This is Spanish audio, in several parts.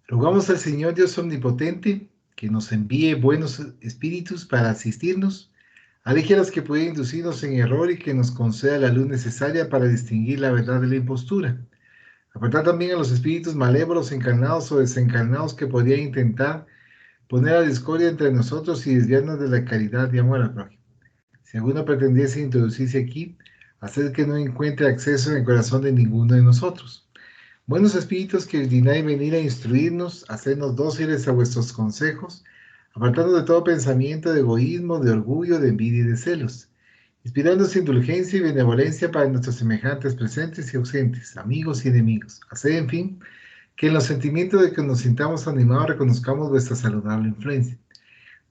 Rogamos al Señor Dios Omnipotente que nos envíe buenos espíritus para asistirnos, aleje a los que pueden inducirnos en error y que nos conceda la luz necesaria para distinguir la verdad de la impostura. Apartar también a los espíritus malévolos, encarnados o desencarnados que podrían intentar poner la discordia entre nosotros y desviarnos de la caridad y amor al prójimo. Si alguno pretendiese introducirse aquí, haced que no encuentre acceso en el corazón de ninguno de nosotros. Buenos espíritus que ordináis venir a instruirnos, hacernos dóciles a vuestros consejos, apartando de todo pensamiento de egoísmo, de orgullo, de envidia y de celos, inspirándose indulgencia y benevolencia para nuestros semejantes presentes y ausentes, amigos y enemigos. Haced, en fin, que en los sentimientos de que nos sintamos animados reconozcamos vuestra saludable influencia.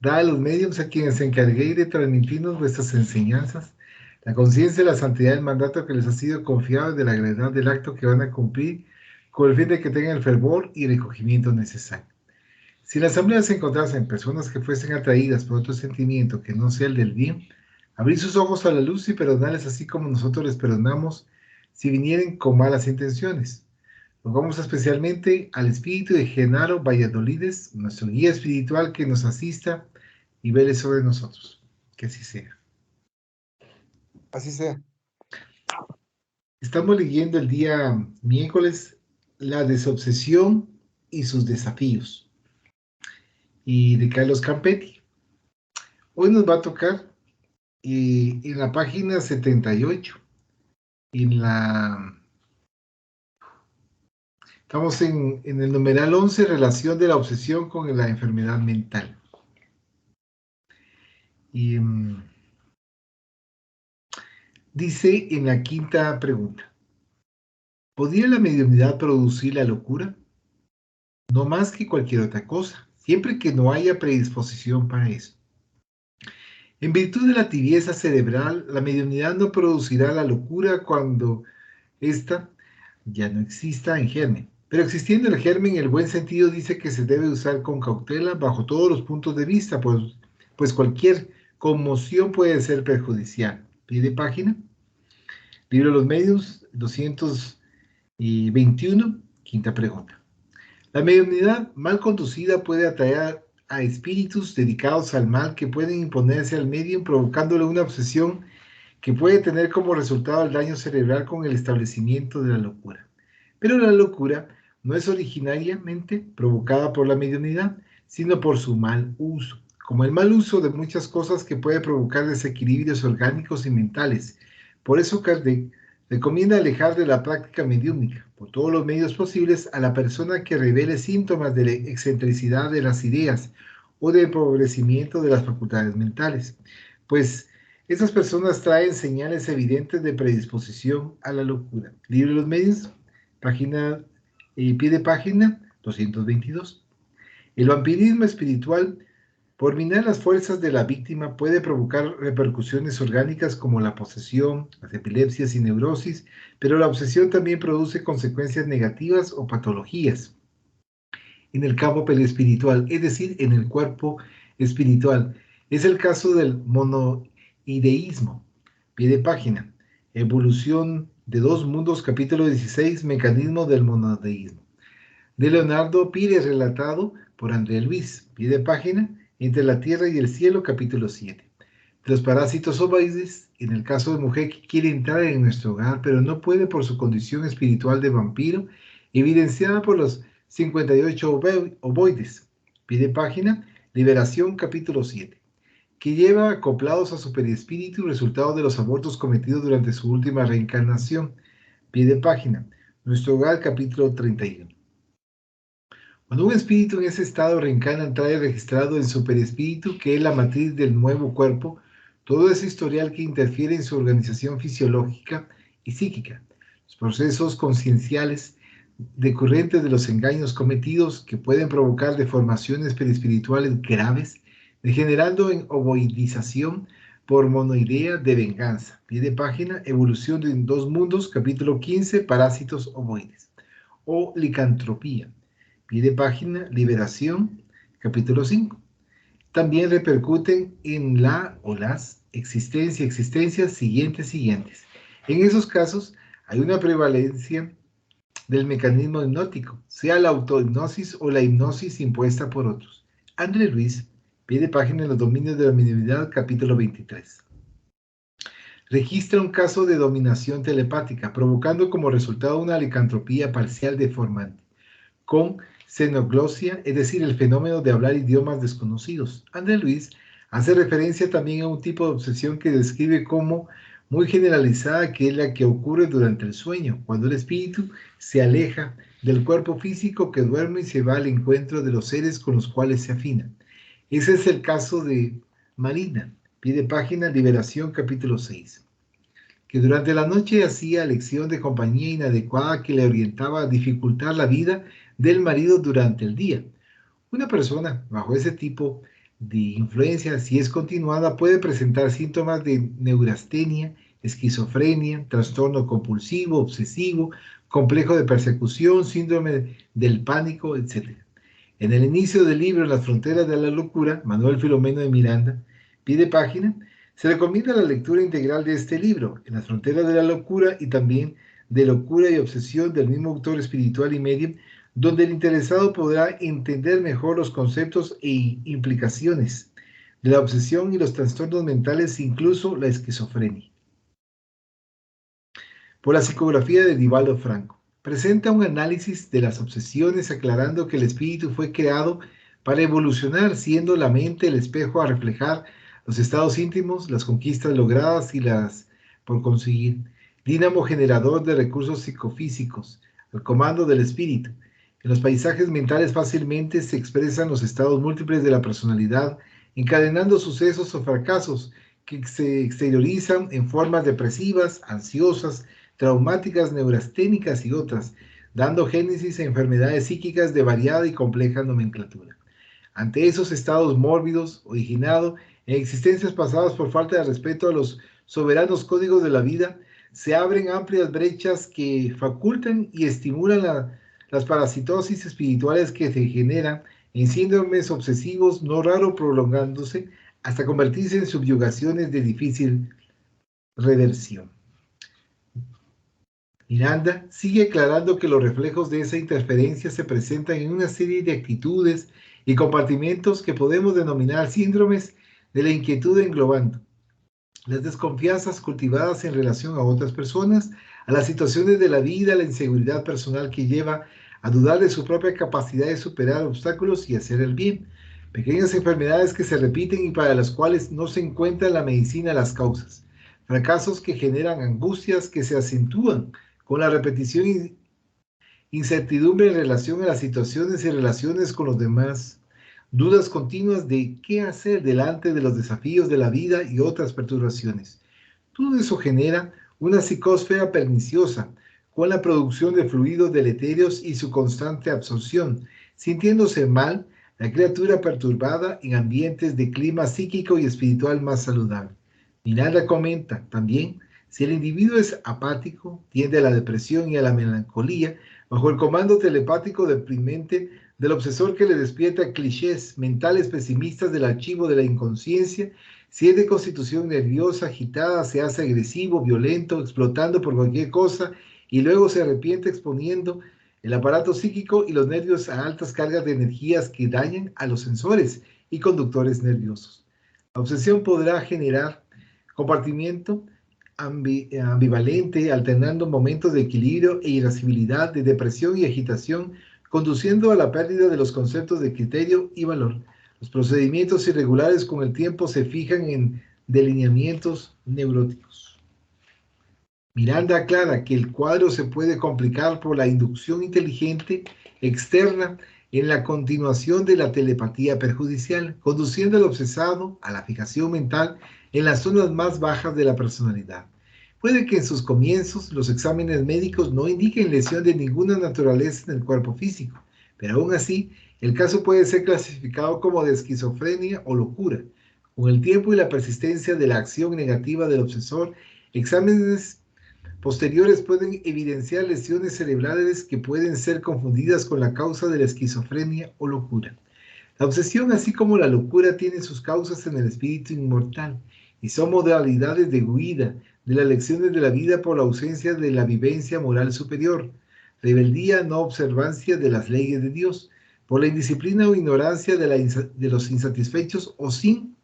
Dad a los medios a quienes se encarguéis de transmitirnos vuestras enseñanzas, la conciencia de la santidad del mandato que les ha sido confiado y de la gravedad del acto que van a cumplir, con el fin de que tengan el fervor y el recogimiento necesario. Si en la asamblea se encontrasen personas que fuesen atraídas por otro sentimiento que no sea el del bien, abrir sus ojos a la luz y perdonarles así como nosotros les perdonamos si vinieren con malas intenciones. Rogamos especialmente al espíritu de Genaro Valladolides, nuestro guía espiritual, que nos asista y vele sobre nosotros. Que así sea. Así sea. Estamos leyendo el día miércoles La desobsesión y sus desafíos, y de Carlos Campetti. Hoy nos va a tocar en la página 78, estamos en el numeral 11, relación de la obsesión con la enfermedad mental. Y dice en la quinta pregunta: ¿podría la mediunidad producir la locura? No más que cualquier otra cosa, siempre que no haya predisposición para eso. En virtud de la tibieza cerebral, la mediunidad no producirá la locura cuando ésta ya no exista en germen. Pero existiendo el germen, el buen sentido dice que se debe usar con cautela bajo todos los puntos de vista, pues cualquier conmoción puede ser perjudicial. Pie de página. Libro de los Medios, 221, quinta pregunta. La mediunidad mal conducida puede atraer a espíritus dedicados al mal que pueden imponerse al medium, provocándole una obsesión que puede tener como resultado el daño cerebral con el establecimiento de la locura. Pero la locura no es originariamente provocada por la mediunidad, sino por su mal uso, como el mal uso de muchas cosas que puede provocar desequilibrios orgánicos y mentales. Por eso Kardec recomienda alejar de la práctica mediúnica, por todos los medios posibles, a la persona que revele síntomas de la excentricidad de las ideas o de empobrecimiento de las facultades mentales, pues esas personas traen señales evidentes de predisposición a la locura. Libro de los Medios, página, pie de página 222. El vampirismo espiritual, por minar las fuerzas de la víctima, puede provocar repercusiones orgánicas como la posesión, las epilepsias y neurosis, pero la obsesión también produce consecuencias negativas o patologías en el campo periespiritual, es decir, en el cuerpo espiritual. Es el caso del monoideísmo. Pie de página. Evolución de dos mundos, capítulo 16, mecanismo del monodeísmo. De Leonardo Pires, relatado por André Luis. Pie de página. Entre la tierra y el cielo, capítulo 7. De los parásitos ovoides, en el caso de mujer que quiere entrar en nuestro hogar, pero no puede por su condición espiritual de vampiro, evidenciada por los 58 ovoides. Pie de página. Liberación, capítulo 7. Que lleva acoplados a su perispíritu resultado de los abortos cometidos durante su última reencarnación. Pie de página. Nuestro hogar, capítulo 31. Cuando un espíritu en ese estado reencarna, trae registrado en su perispíritu, que es la matriz del nuevo cuerpo, todo ese historial que interfiere en su organización fisiológica y psíquica, los procesos concienciales decurrentes de los engaños cometidos que pueden provocar deformaciones perispirituales graves, degenerando en ovoidización por monoidea de venganza. Pie de página, Evolución de dos mundos, capítulo 15, Parásitos ovoides. O licantropía. Pie de página, Liberación, capítulo 5. También repercuten en la o las existencias siguientes. En esos casos hay una prevalencia del mecanismo hipnótico, sea la autohipnosis o la hipnosis impuesta por otros. André Luis, pie de página en los dominios de la mediunidad, capítulo 23. Registra un caso de dominación telepática, provocando como resultado una licantropía parcial deformante, con xenoglosia, es decir, el fenómeno de hablar idiomas desconocidos. André Luis hace referencia también a un tipo de obsesión que describe como muy generalizada, que es la que ocurre durante el sueño, cuando el espíritu se aleja del cuerpo físico que duerme y se va al encuentro de los seres con los cuales se afina. Ese es el caso de Marina, pie de página, Liberación, capítulo 6, que durante la noche hacía elección de compañía inadecuada que le orientaba a dificultar la vida del marido durante el día. Una persona bajo ese tipo de influencia, si es continuada, puede presentar síntomas de neurastenia, esquizofrenia, trastorno compulsivo, obsesivo, complejo de persecución, síndrome del pánico, etc. En el inicio del libro En las fronteras de la locura, Manuel Filomeno de Miranda, pie de página, se recomienda la lectura integral de este libro, En las fronteras de la locura, y también de Locura y Obsesión, del mismo autor espiritual y medium, donde el interesado podrá entender mejor los conceptos e implicaciones de la obsesión y los trastornos mentales, incluso la esquizofrenia. Por la psicografía de Divaldo Franco. Presenta un análisis de las obsesiones, aclarando que el espíritu fue creado para evolucionar, siendo la mente el espejo a reflejar los estados íntimos, las conquistas logradas y las por conseguir. Dínamo generador de recursos psicofísicos, al comando del espíritu. En los paisajes mentales fácilmente se expresan los estados múltiples de la personalidad, encadenando sucesos o fracasos que se exteriorizan en formas depresivas, ansiosas, traumáticas, neurasténicas y otras, dando génesis a enfermedades psíquicas de variada y compleja nomenclatura. Ante esos estados mórbidos, originados en existencias pasadas por falta de respeto a los soberanos códigos de la vida, se abren amplias brechas que facultan y estimulan las parasitosis espirituales que se generan en síndromes obsesivos, no raro prolongándose hasta convertirse en subyugaciones de difícil reversión. Miranda sigue aclarando que los reflejos de esa interferencia se presentan en una serie de actitudes y compartimentos que podemos denominar síndromes de la inquietud, englobando las desconfianzas cultivadas en relación a otras personas, a las situaciones de la vida, la inseguridad personal que lleva a dudar de su propia capacidad de superar obstáculos y hacer el bien, pequeñas enfermedades que se repiten y para las cuales no se encuentra en la medicina las causas, fracasos que generan angustias que se acentúan con la repetición y incertidumbre en relación a las situaciones y relaciones con los demás, dudas continuas de qué hacer delante de los desafíos de la vida y otras perturbaciones. Todo eso genera una psicosfera perniciosa, con la producción de fluidos deleterios y su constante absorción, sintiéndose mal la criatura perturbada en ambientes de clima psíquico y espiritual más saludable. Miranda comenta también, si el individuo es apático, tiende a la depresión y a la melancolía, bajo el comando telepático deprimente del obsesor que le despierta clichés mentales pesimistas del archivo de la inconsciencia. Si es de constitución nerviosa, agitada, se hace agresivo, violento, explotando por cualquier cosa y luego se arrepiente exponiendo el aparato psíquico y los nervios a altas cargas de energías que dañan a los sensores y conductores nerviosos. La obsesión podrá generar compartimiento ambivalente, alternando momentos de equilibrio e irascibilidad, de depresión y agitación, conduciendo a la pérdida de los conceptos de criterio y valor. Los procedimientos irregulares con el tiempo se fijan en delineamientos neuróticos. Miranda aclara que el cuadro se puede complicar por la inducción inteligente externa en la continuación de la telepatía perjudicial, conduciendo al obsesado a la fijación mental en las zonas más bajas de la personalidad. Puede que en sus comienzos los exámenes médicos no indiquen lesión de ninguna naturaleza en el cuerpo físico, pero aún así el caso puede ser clasificado como de esquizofrenia o locura. Con el tiempo y la persistencia de la acción negativa del obsesor, exámenes posteriores pueden evidenciar lesiones cerebrales que pueden ser confundidas con la causa de la esquizofrenia o locura. La obsesión, así como la locura, tienen sus causas en el espíritu inmortal y son modalidades de huida de las lecciones de la vida por la ausencia de la vivencia moral superior. rebeldía, no observancia de las leyes de Dios, por la indisciplina o ignorancia de los insatisfechos o sin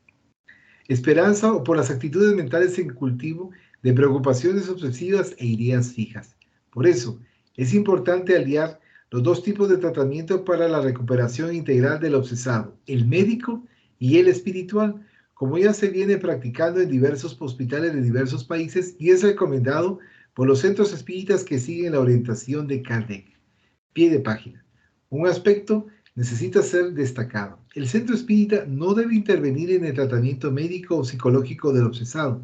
esperanza o por las actitudes mentales en cultivo de preocupaciones obsesivas e ideas fijas. Por eso, es importante aliar los dos tipos de tratamiento para la recuperación integral del obsesado, el médico y el espiritual, como ya se viene practicando en diversos hospitales de diversos países y es recomendado por los centros espíritas que siguen la orientación de Kardec. Pie de página. Un aspecto necesita ser destacado. El centro espírita no debe intervenir en el tratamiento médico o psicológico del obsesado,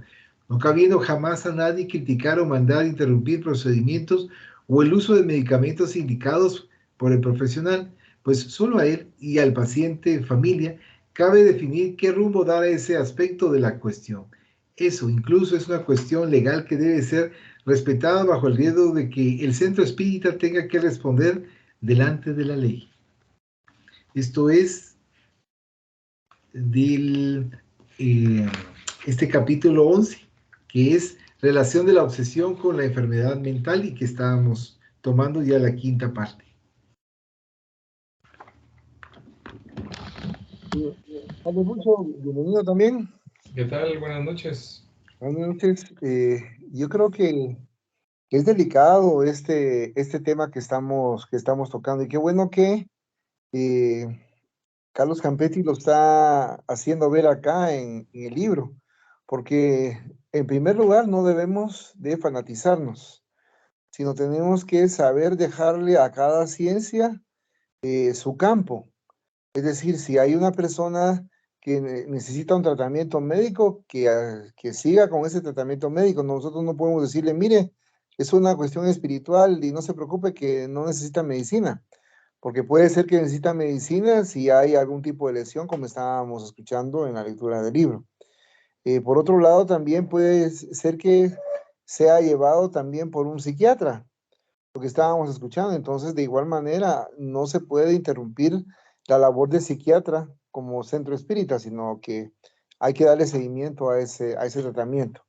no cabiendo jamás a nadie criticar o mandar interrumpir procedimientos o el uso de medicamentos indicados por el profesional, pues solo a él y al paciente familia cabe definir qué rumbo dar a ese aspecto de la cuestión. Eso incluso es una cuestión legal que debe ser respetada bajo el riesgo de que el centro espírita tenga que responder delante de la ley. Esto es del este capítulo 11, que es relación de la obsesión con la enfermedad mental y que estábamos tomando ya la quinta parte. Mucho bienvenido también. ¿Qué tal? Buenas noches. Buenas noches. Yo creo que es delicado este tema que estamos tocando y qué bueno que Carlos Campetti lo está haciendo ver acá en el libro, porque en primer lugar no debemos de fanatizarnos, sino tenemos que saber dejarle a cada ciencia su campo. Es decir, si hay una persona que necesita un tratamiento médico, que siga con ese tratamiento médico. Nosotros no podemos decirle, mire, es una cuestión espiritual y no se preocupe que no necesita medicina, porque puede ser que necesita medicina si hay algún tipo de lesión, como estábamos escuchando en la lectura del libro. Por otro lado, también puede ser que sea llevado también por un psiquiatra, lo que estábamos escuchando. Entonces, de igual manera, no se puede interrumpir la labor de psiquiatra como centro espírita, sino que hay que darle seguimiento a ese tratamiento.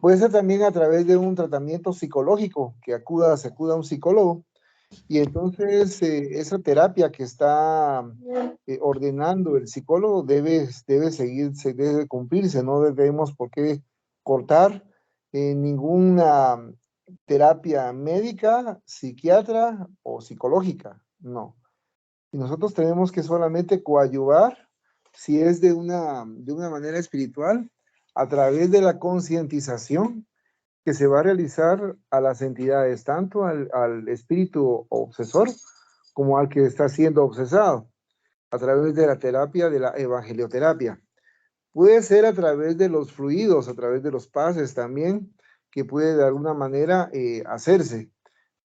Puede ser también a través de un tratamiento psicológico, que se acuda a un psicólogo, y entonces esa terapia que está ordenando el psicólogo debe seguirse, debe cumplirse, no debemos por qué cortar ninguna terapia médica, psiquiatra o psicológica, no. Y nosotros tenemos que solamente coadyuvar, si es de una manera espiritual, a través de la concientización que se va a realizar a las entidades, tanto al espíritu obsesor como al que está siendo obsesado, a través de la terapia, de la evangelioterapia. Puede ser a través de los fluidos, a través de los pases también, que puede de alguna manera hacerse,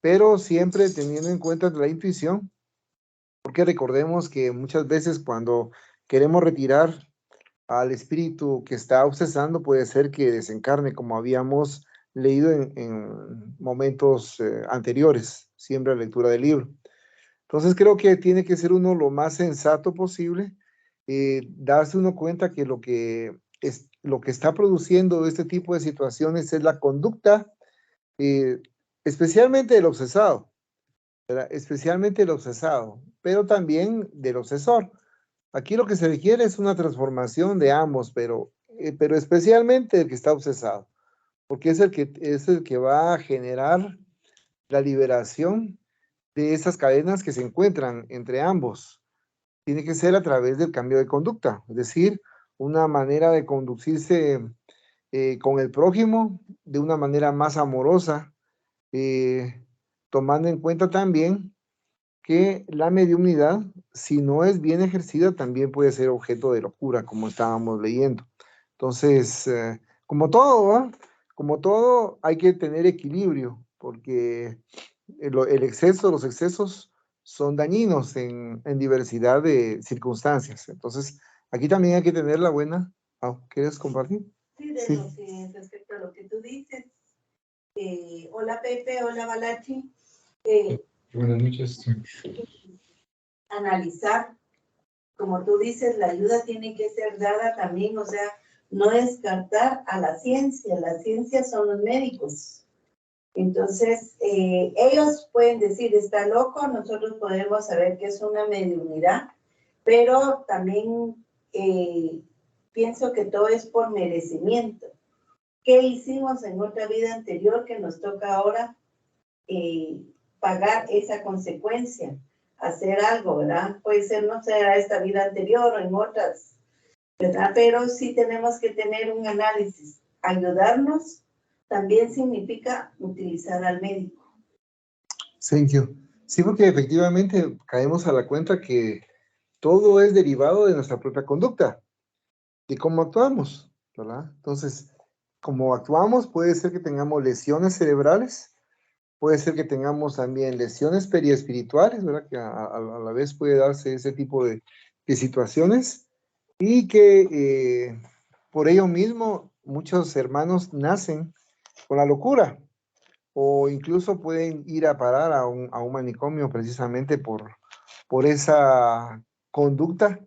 pero siempre teniendo en cuenta la intuición, porque recordemos que muchas veces cuando queremos retirar al espíritu que está obsesando, puede ser que desencarne, como habíamos leído en momentos anteriores, siempre a la lectura del libro. Entonces creo que tiene que ser uno lo más sensato posible, darse uno cuenta que lo que está produciendo este tipo de situaciones es la conducta, especialmente del obsesado, ¿verdad? Especialmente el obsesado, pero también del obsesor. Aquí lo que se requiere es una transformación de ambos, pero especialmente el que está obsesado, porque es el que va a generar la liberación de esas cadenas que se encuentran entre ambos. Tiene que ser a través del cambio de conducta, es decir, una manera de conducirse con el prójimo de una manera más amorosa, tomando en cuenta también que la mediunidad, si no es bien ejercida, también puede ser objeto de locura, como estábamos leyendo. Entonces, como todo, ¿va? Como todo, hay que tener equilibrio, porque los excesos son dañinos en diversidad de circunstancias. Entonces, aquí también hay que tener la buena. ¿Quieres compartir? Sí, respecto a lo que tú dices. Hola Pepe, hola Balachi. Buenas noches. Analizar, como tú dices, la ayuda tiene que ser dada también, o sea, no descartar a la ciencia son los médicos. Entonces, ellos pueden decir, está loco, nosotros podemos saber que es una mediunidad, pero también pienso que todo es por merecimiento. ¿Qué hicimos en otra vida anterior que nos toca ahora pagar esa consecuencia? Hacer algo, ¿verdad? Puede ser, no sea esta vida anterior o en otras, ¿verdad? Pero sí tenemos que tener un análisis. Ayudarnos también significa utilizar al médico. Thank you. Sí, porque efectivamente caemos a la cuenta que todo es derivado de nuestra propia conducta, de cómo actuamos, ¿verdad? Entonces, como actuamos, puede ser que tengamos lesiones cerebrales, puede ser que tengamos también lesiones periespirituales, ¿verdad? Que a la vez puede darse ese tipo de situaciones y que por ello mismo muchos hermanos nacen con la locura o incluso pueden ir a parar a un manicomio precisamente por esa conducta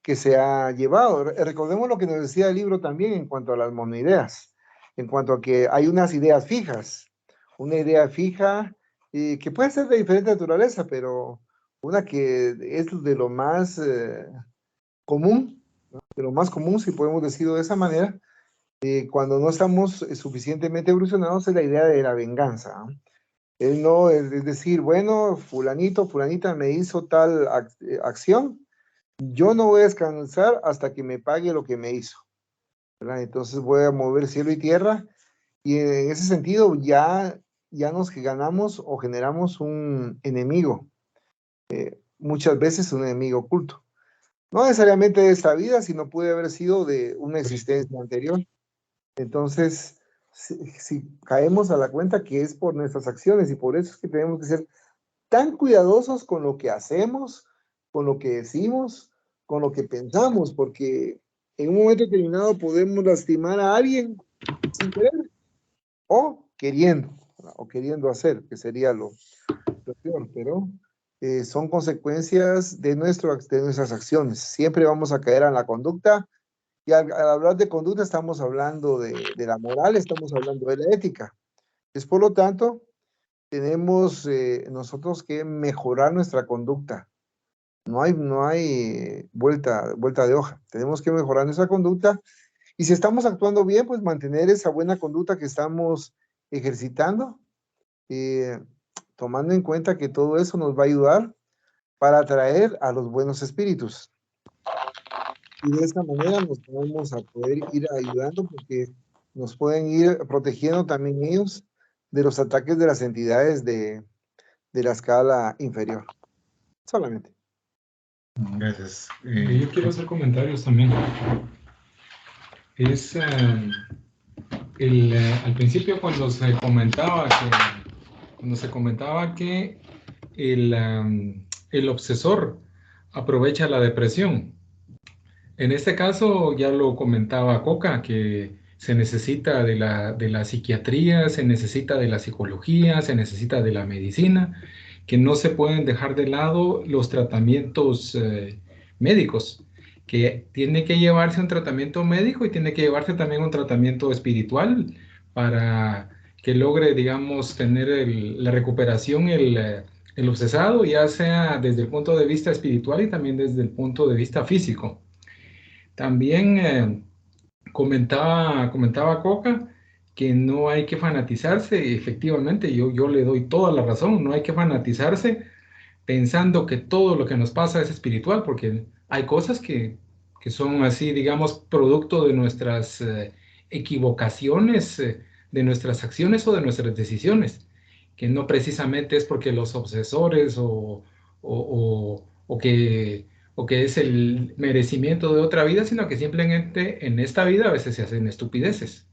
que se ha llevado. Recordemos lo que nos decía el libro también en cuanto a las monoideas, en cuanto a que hay unas ideas fijas, una idea fija que puede ser de diferente naturaleza, pero una que es de lo más común, ¿no? De lo más común, si podemos decirlo de esa manera, cuando no estamos suficientemente evolucionados, es la idea de la venganza, ¿no? No, es decir, bueno, fulanito, fulanita me hizo tal acción, yo no voy a descansar hasta que me pague lo que me hizo, ¿verdad? Entonces voy a mover cielo y tierra, y en ese sentido ya nos ganamos o generamos un enemigo, muchas veces un enemigo oculto. No necesariamente de esta vida, sino puede haber sido de una existencia anterior. Entonces, si caemos a la cuenta que es por nuestras acciones, y por eso es que tenemos que ser tan cuidadosos con lo que hacemos, con lo que decimos, con lo que pensamos, porque en un momento determinado podemos lastimar a alguien sin querer o queriendo hacer, que sería lo peor, pero son consecuencias de nuestras acciones. Siempre vamos a caer en la conducta, y al hablar de conducta estamos hablando de la moral, estamos hablando de la ética. Es por lo tanto, tenemos nosotros que mejorar nuestra conducta. No hay vuelta de hoja. Tenemos que mejorar nuestra conducta, y si estamos actuando bien, pues mantener esa buena conducta que estamos ejercitando, tomando en cuenta que todo eso nos va a ayudar para atraer a los buenos espíritus. Y de esta manera nos vamos a poder ir ayudando, porque nos pueden ir protegiendo también ellos de los ataques de las entidades de la escala inferior. Solamente. Gracias. Yo quiero hacer comentarios también. Al principio cuando se comentaba que el obsesor aprovecha la depresión. En este caso ya lo comentaba Coca, que se necesita de la psiquiatría, se necesita de la psicología, se necesita de la medicina, que no se pueden dejar de lado los tratamientos médicos, que tiene que llevarse un tratamiento médico y tiene que llevarse también un tratamiento espiritual para que logre, digamos, tener la recuperación, el obsesado, ya sea desde el punto de vista espiritual y también desde el punto de vista físico. También comentaba Coca que no hay que fanatizarse. Efectivamente, yo le doy toda la razón. No hay que fanatizarse pensando que todo lo que nos pasa es espiritual, porque hay cosas que son así, digamos, producto de nuestras equivocaciones, de nuestras acciones o de nuestras decisiones, que no precisamente es porque los obsesores o que es el merecimiento de otra vida, sino que simplemente en esta vida a veces se hacen estupideces.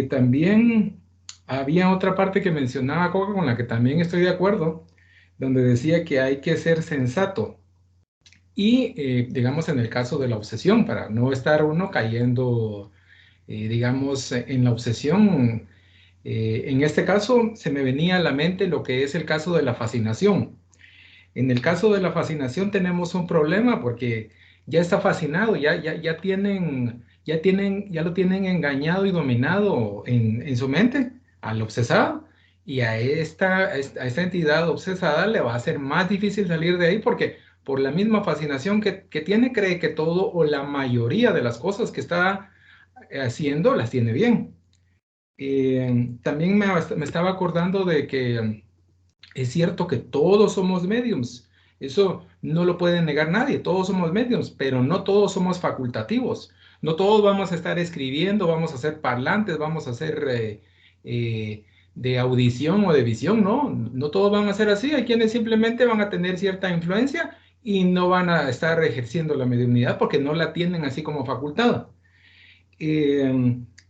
También había otra parte que mencionaba Coca, con la que también estoy de acuerdo, donde decía que hay que ser sensato. Y digamos en el caso de la obsesión, para no estar uno cayendo, digamos, en la obsesión, en este caso se me venía a la mente lo que es el caso de la fascinación. En el caso de la fascinación tenemos un problema porque ya está fascinado, ya lo tienen engañado y dominado en su mente al obsesado, Y a esta entidad obsesada le va a ser más difícil salir de ahí porque por la misma fascinación que tiene, cree que todo o la mayoría de las cosas que está haciendo las tiene bien. También me estaba acordando de que es cierto que todos somos mediums. Eso no lo puede negar nadie. Todos somos mediums, pero no todos somos facultativos. No todos vamos a estar escribiendo, vamos a ser parlantes, vamos a ser de audición o de visión, ¿no? No todos van a ser así. Hay quienes simplemente van a tener cierta influencia y no van a estar ejerciendo la mediunidad porque no la tienen así como facultada.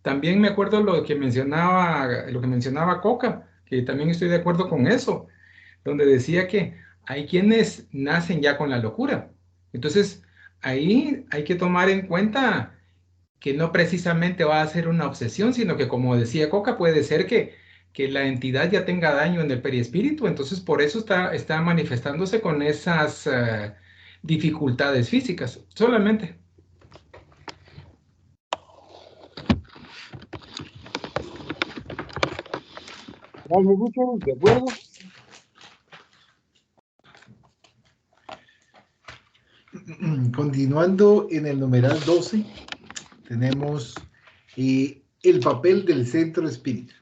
También me acuerdo lo que mencionaba Coca, que también estoy de acuerdo con eso, donde decía que hay quienes nacen ya con la locura. Entonces, ahí hay que tomar en cuenta que no precisamente va a ser una obsesión, sino que como decía Coca, puede ser que la entidad ya tenga daño en el perispíritu, entonces por eso está manifestándose con esas dificultades físicas, solamente. Gracias, Richard, ¿de acuerdo? Continuando en el numeral 12, tenemos el papel del centro espírita.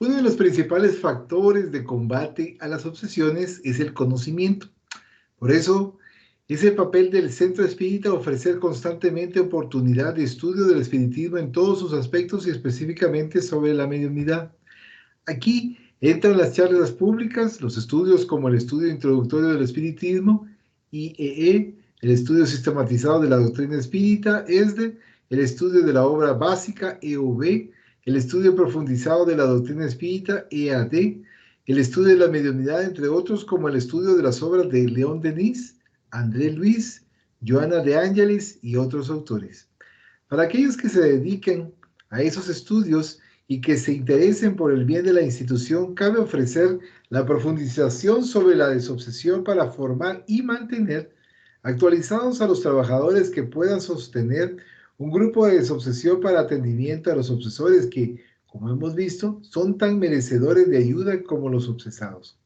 Uno de los principales factores de combate a las obsesiones es el conocimiento. Por eso, es el papel del centro espírita ofrecer constantemente oportunidad de estudio del espiritismo en todos sus aspectos y específicamente sobre la mediunidad. Aquí entran las charlas públicas, los estudios como el estudio introductorio del espiritismo, IEE, el estudio sistematizado de la doctrina espírita, ESDE, el estudio de la obra básica, EOB, el estudio profundizado de la doctrina espírita, EAD, el estudio de la mediunidad, entre otros, como el estudio de las obras de León Denis, André Luis, Joana de Ángelis y otros autores. Para aquellos que se dediquen a esos estudios y que se interesen por el bien de la institución, cabe ofrecer la profundización sobre la desobsesión para formar y mantener actualizados a los trabajadores que puedan sostener un grupo de desobsesión para atendimiento a los obsesores que, como hemos visto, son tan merecedores de ayuda como los obsesados.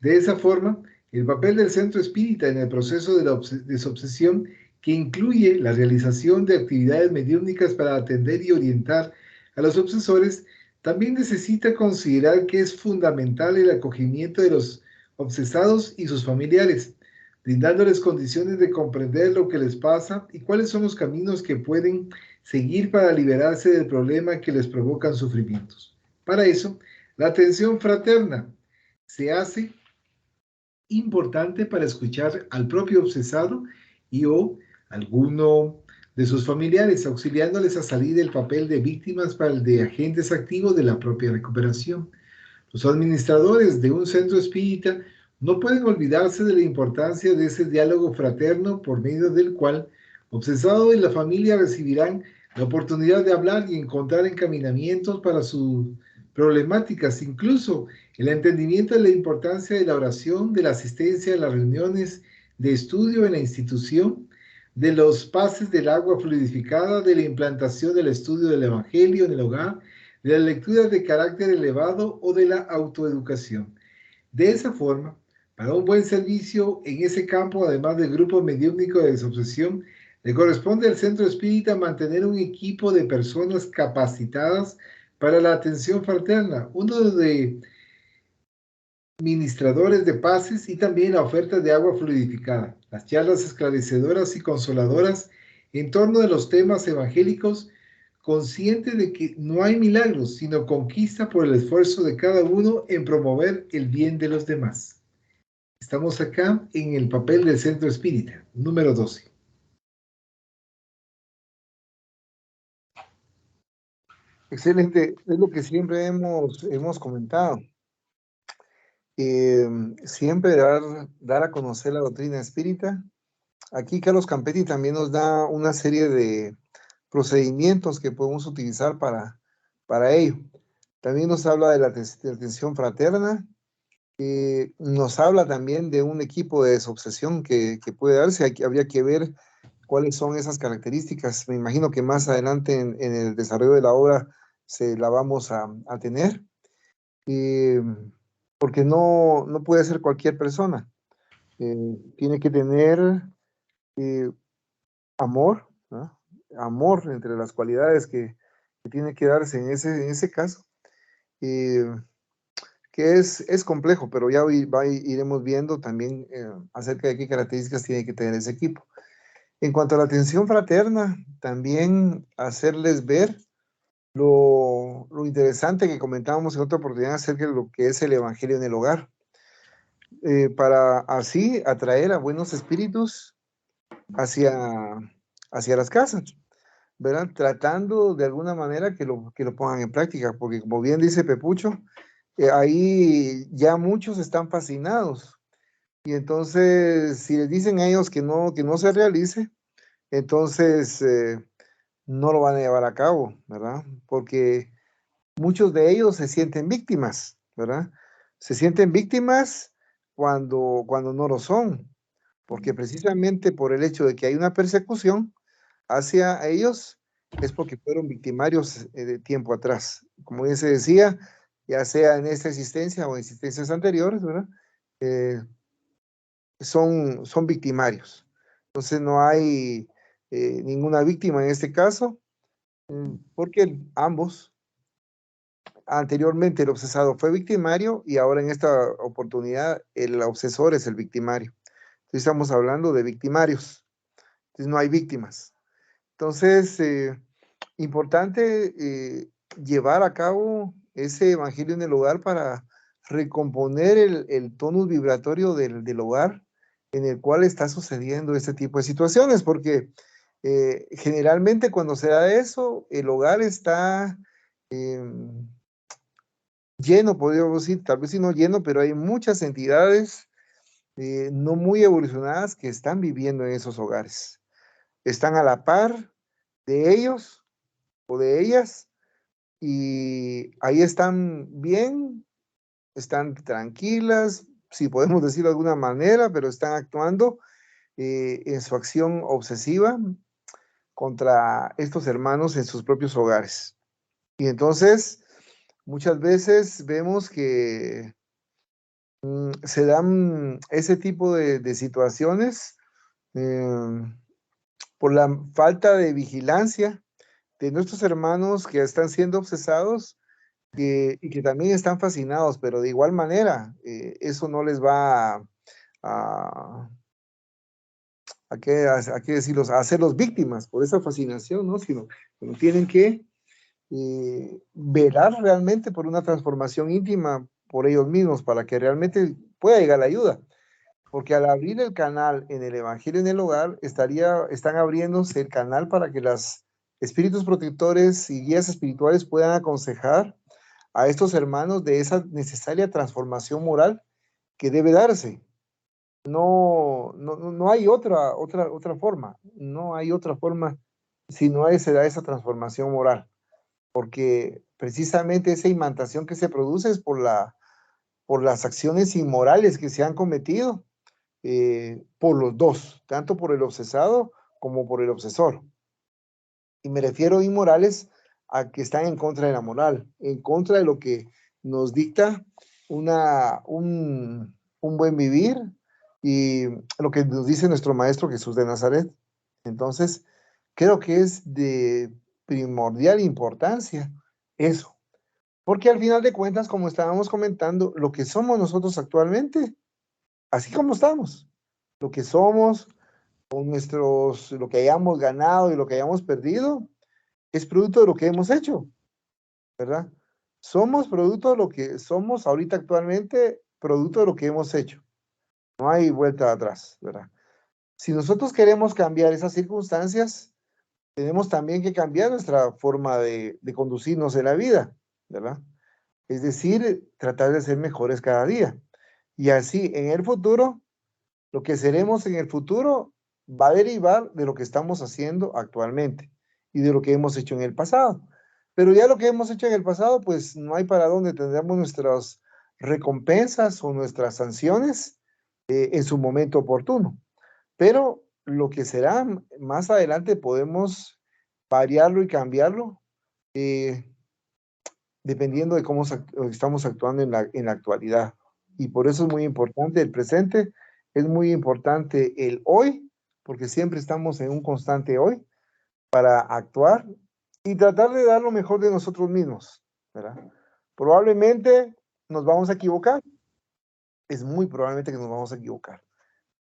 De esa forma, el papel del centro espírita en el proceso de la desobsesión, que incluye la realización de actividades mediúnicas para atender y orientar a los obsesores, también necesita considerar que es fundamental el acogimiento de los obsesados y sus familiares, brindándoles condiciones de comprender lo que les pasa y cuáles son los caminos que pueden seguir para liberarse del problema que les provocan sufrimientos. Para eso, la atención fraterna se hace importante para escuchar al propio obsesado y o alguno de sus familiares, auxiliándoles a salir del papel de víctimas para el de agentes activos de la propia recuperación. Los administradores de un centro espírita no pueden olvidarse de la importancia de ese diálogo fraterno por medio del cual obsesado y la familia recibirán la oportunidad de hablar y encontrar encaminamientos para sus problemáticas, incluso el entendimiento de la importancia de la oración, de la asistencia a las reuniones de estudio en la institución, de los pases del agua fluidificada, de la implantación del estudio del Evangelio en el hogar, de las lecturas de carácter elevado o de la autoeducación. De esa forma, para un buen servicio en ese campo, además del grupo mediúnico de desobsesión, le corresponde al centro espírita mantener un equipo de personas capacitadas para la atención fraterna, uno de administradores de pases y también la oferta de agua fluidificada, las charlas esclarecedoras y consoladoras en torno de los temas evangélicos, consciente de que no hay milagros, sino conquista por el esfuerzo de cada uno en promover el bien de los demás. Estamos acá en el papel del centro espírita, número 12. Excelente, es lo que siempre hemos comentado. Siempre dar a conocer la doctrina espírita. Aquí Carlos Campetti también nos da una serie de procedimientos que podemos utilizar para ello. También nos habla de la atención fraterna, nos habla también de un equipo de desobsesión que puede darse. Habría que ver cuáles son esas características. Me imagino que más adelante en el desarrollo de la obra se la vamos a tener. porque no puede ser cualquier persona. Tiene que tener amor, ¿no? Amor entre las cualidades que tiene que darse en ese caso, que es complejo, pero ya iremos viendo también acerca de qué características tiene que tener ese equipo. En cuanto a la atención fraterna, también hacerles ver lo interesante que comentábamos en otra oportunidad acerca de lo que es el Evangelio en el hogar, para así atraer a buenos espíritus hacia las casas, ¿verdad? Tratando de alguna manera que lo pongan en práctica, porque como bien dice Pepucho, ahí ya muchos están fascinados, y entonces si les dicen a ellos que no se realice, entonces no lo van a llevar a cabo, ¿verdad? Porque muchos de ellos se sienten víctimas, ¿verdad? Se sienten víctimas cuando no lo son, porque precisamente por el hecho de que hay una persecución hacia ellos, es porque fueron victimarios de tiempo atrás. Como bien se decía, ya sea en esta existencia o en existencias anteriores, ¿verdad? Son victimarios. Entonces no hay ninguna víctima en este caso, porque ambos, anteriormente el obsesado fue victimario y ahora en esta oportunidad el obsesor es el victimario. Entonces estamos hablando de victimarios. Entonces no hay víctimas. Entonces, importante llevar a cabo ese evangelio en el hogar para recomponer el tonus vibratorio del hogar en el cual está sucediendo este tipo de situaciones, porque generalmente cuando se da eso, el hogar está lleno, podríamos decir, tal vez sí no lleno, pero hay muchas entidades no muy evolucionadas que están viviendo en esos hogares. Están a la par de ellos o de ellas, y ahí están bien, están tranquilas, si podemos decirlo de alguna manera, pero están actuando en su acción obsesiva contra estos hermanos en sus propios hogares. Y entonces, muchas veces vemos que se dan ese tipo de situaciones por la falta de vigilancia de nuestros hermanos que están siendo obsesados y que también están fascinados, pero de igual manera, eso no les va a qué decirlos, a hacerlos víctimas por esa fascinación, ¿no? Sino tienen que velar realmente por una transformación íntima por ellos mismos para que realmente pueda llegar la ayuda. Porque al abrir el canal en el Evangelio en el hogar, están abriéndose el canal para que los espíritus protectores y guías espirituales puedan aconsejar a estos hermanos de esa necesaria transformación moral que debe darse. No hay otra forma, no hay otra forma si no se da esa transformación moral, porque precisamente esa imantación que se produce es por las acciones inmorales que se han cometido por los dos, tanto por el obsesado como por el obsesor. Y me refiero a inmorales a que están en contra de la moral, en contra de lo que nos dicta un buen vivir y lo que nos dice nuestro Maestro Jesús de Nazaret. Entonces, creo que es de primordial importancia eso, porque al final de cuentas, como estábamos comentando, lo que somos nosotros actualmente, así como estamos, lo que somos, con lo que hayamos ganado y lo que hayamos perdido, es producto de lo que hemos hecho, ¿verdad? Somos producto de lo que somos ahorita actualmente, producto de lo que hemos hecho. No hay vuelta atrás, ¿verdad? Si nosotros queremos cambiar esas circunstancias, tenemos también que cambiar nuestra forma de conducirnos en la vida, ¿verdad? Es decir, tratar de ser mejores cada día. Y así, en el futuro, lo que seremos en el futuro va a derivar de lo que estamos haciendo actualmente y de lo que hemos hecho en el pasado. Pero ya lo que hemos hecho en el pasado, pues no hay para dónde tendremos nuestras recompensas o nuestras sanciones en su momento oportuno. Pero lo que será más adelante podemos variarlo y cambiarlo dependiendo de cómo estamos actuando en la actualidad. Y por eso es muy importante el presente, es muy importante el hoy, porque siempre estamos en un constante hoy para actuar y tratar de dar lo mejor de nosotros mismos, ¿verdad? Probablemente nos vamos a equivocar, es muy probablemente que nos vamos a equivocar,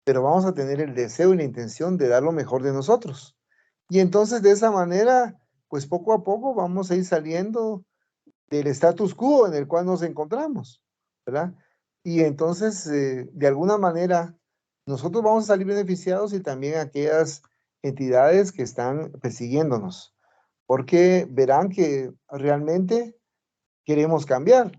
pero vamos a tener el deseo y la intención de dar lo mejor de nosotros. Y entonces de esa manera, pues poco a poco vamos a ir saliendo del status quo en el cual nos encontramos, ¿verdad? Y entonces, de alguna manera, nosotros vamos a salir beneficiados y también aquellas entidades que están persiguiéndonos, porque verán que realmente queremos cambiar,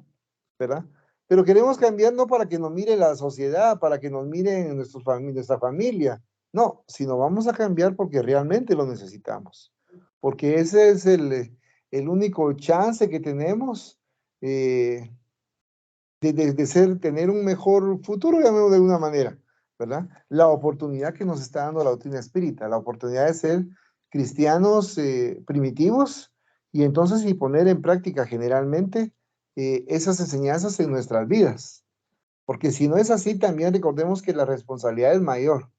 ¿verdad? Pero queremos cambiar no para que nos mire la sociedad, para que nos miren nuestra familia, no, sino vamos a cambiar porque realmente lo necesitamos, porque ese es el único chance que tenemos tener un mejor futuro, llamémoslo de alguna manera, ¿verdad? La oportunidad que nos está dando la doctrina espírita, la oportunidad de ser cristianos primitivos y entonces y poner en práctica generalmente esas enseñanzas en nuestras vidas. Porque si no es así, también recordemos que la responsabilidad es mayor.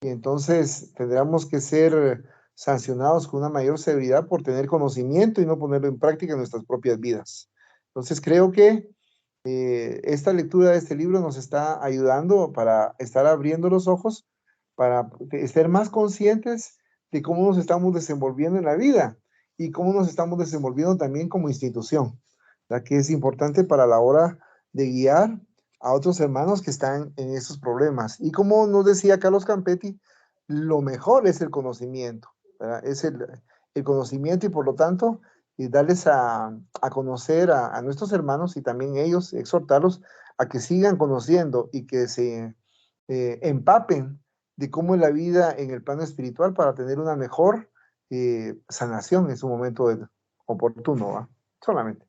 Y entonces tendremos que ser sancionados con una mayor severidad por tener conocimiento y no ponerlo en práctica en nuestras propias vidas. Entonces creo que esta lectura de este libro nos está ayudando para estar abriendo los ojos, para ser más conscientes de cómo nos estamos desenvolviendo en la vida y cómo nos estamos desenvolviendo también como institución, la que es importante para la hora de guiar a otros hermanos que están en esos problemas. Y como nos decía Carlos Campetti, lo mejor es el conocimiento, ¿verdad? Es el conocimiento y por lo tanto y darles a conocer a nuestros hermanos y también ellos, exhortarlos a que sigan conociendo y que se empapen de cómo es la vida en el plano espiritual para tener una mejor sanación en su momento oportuno, ¿va? Solamente.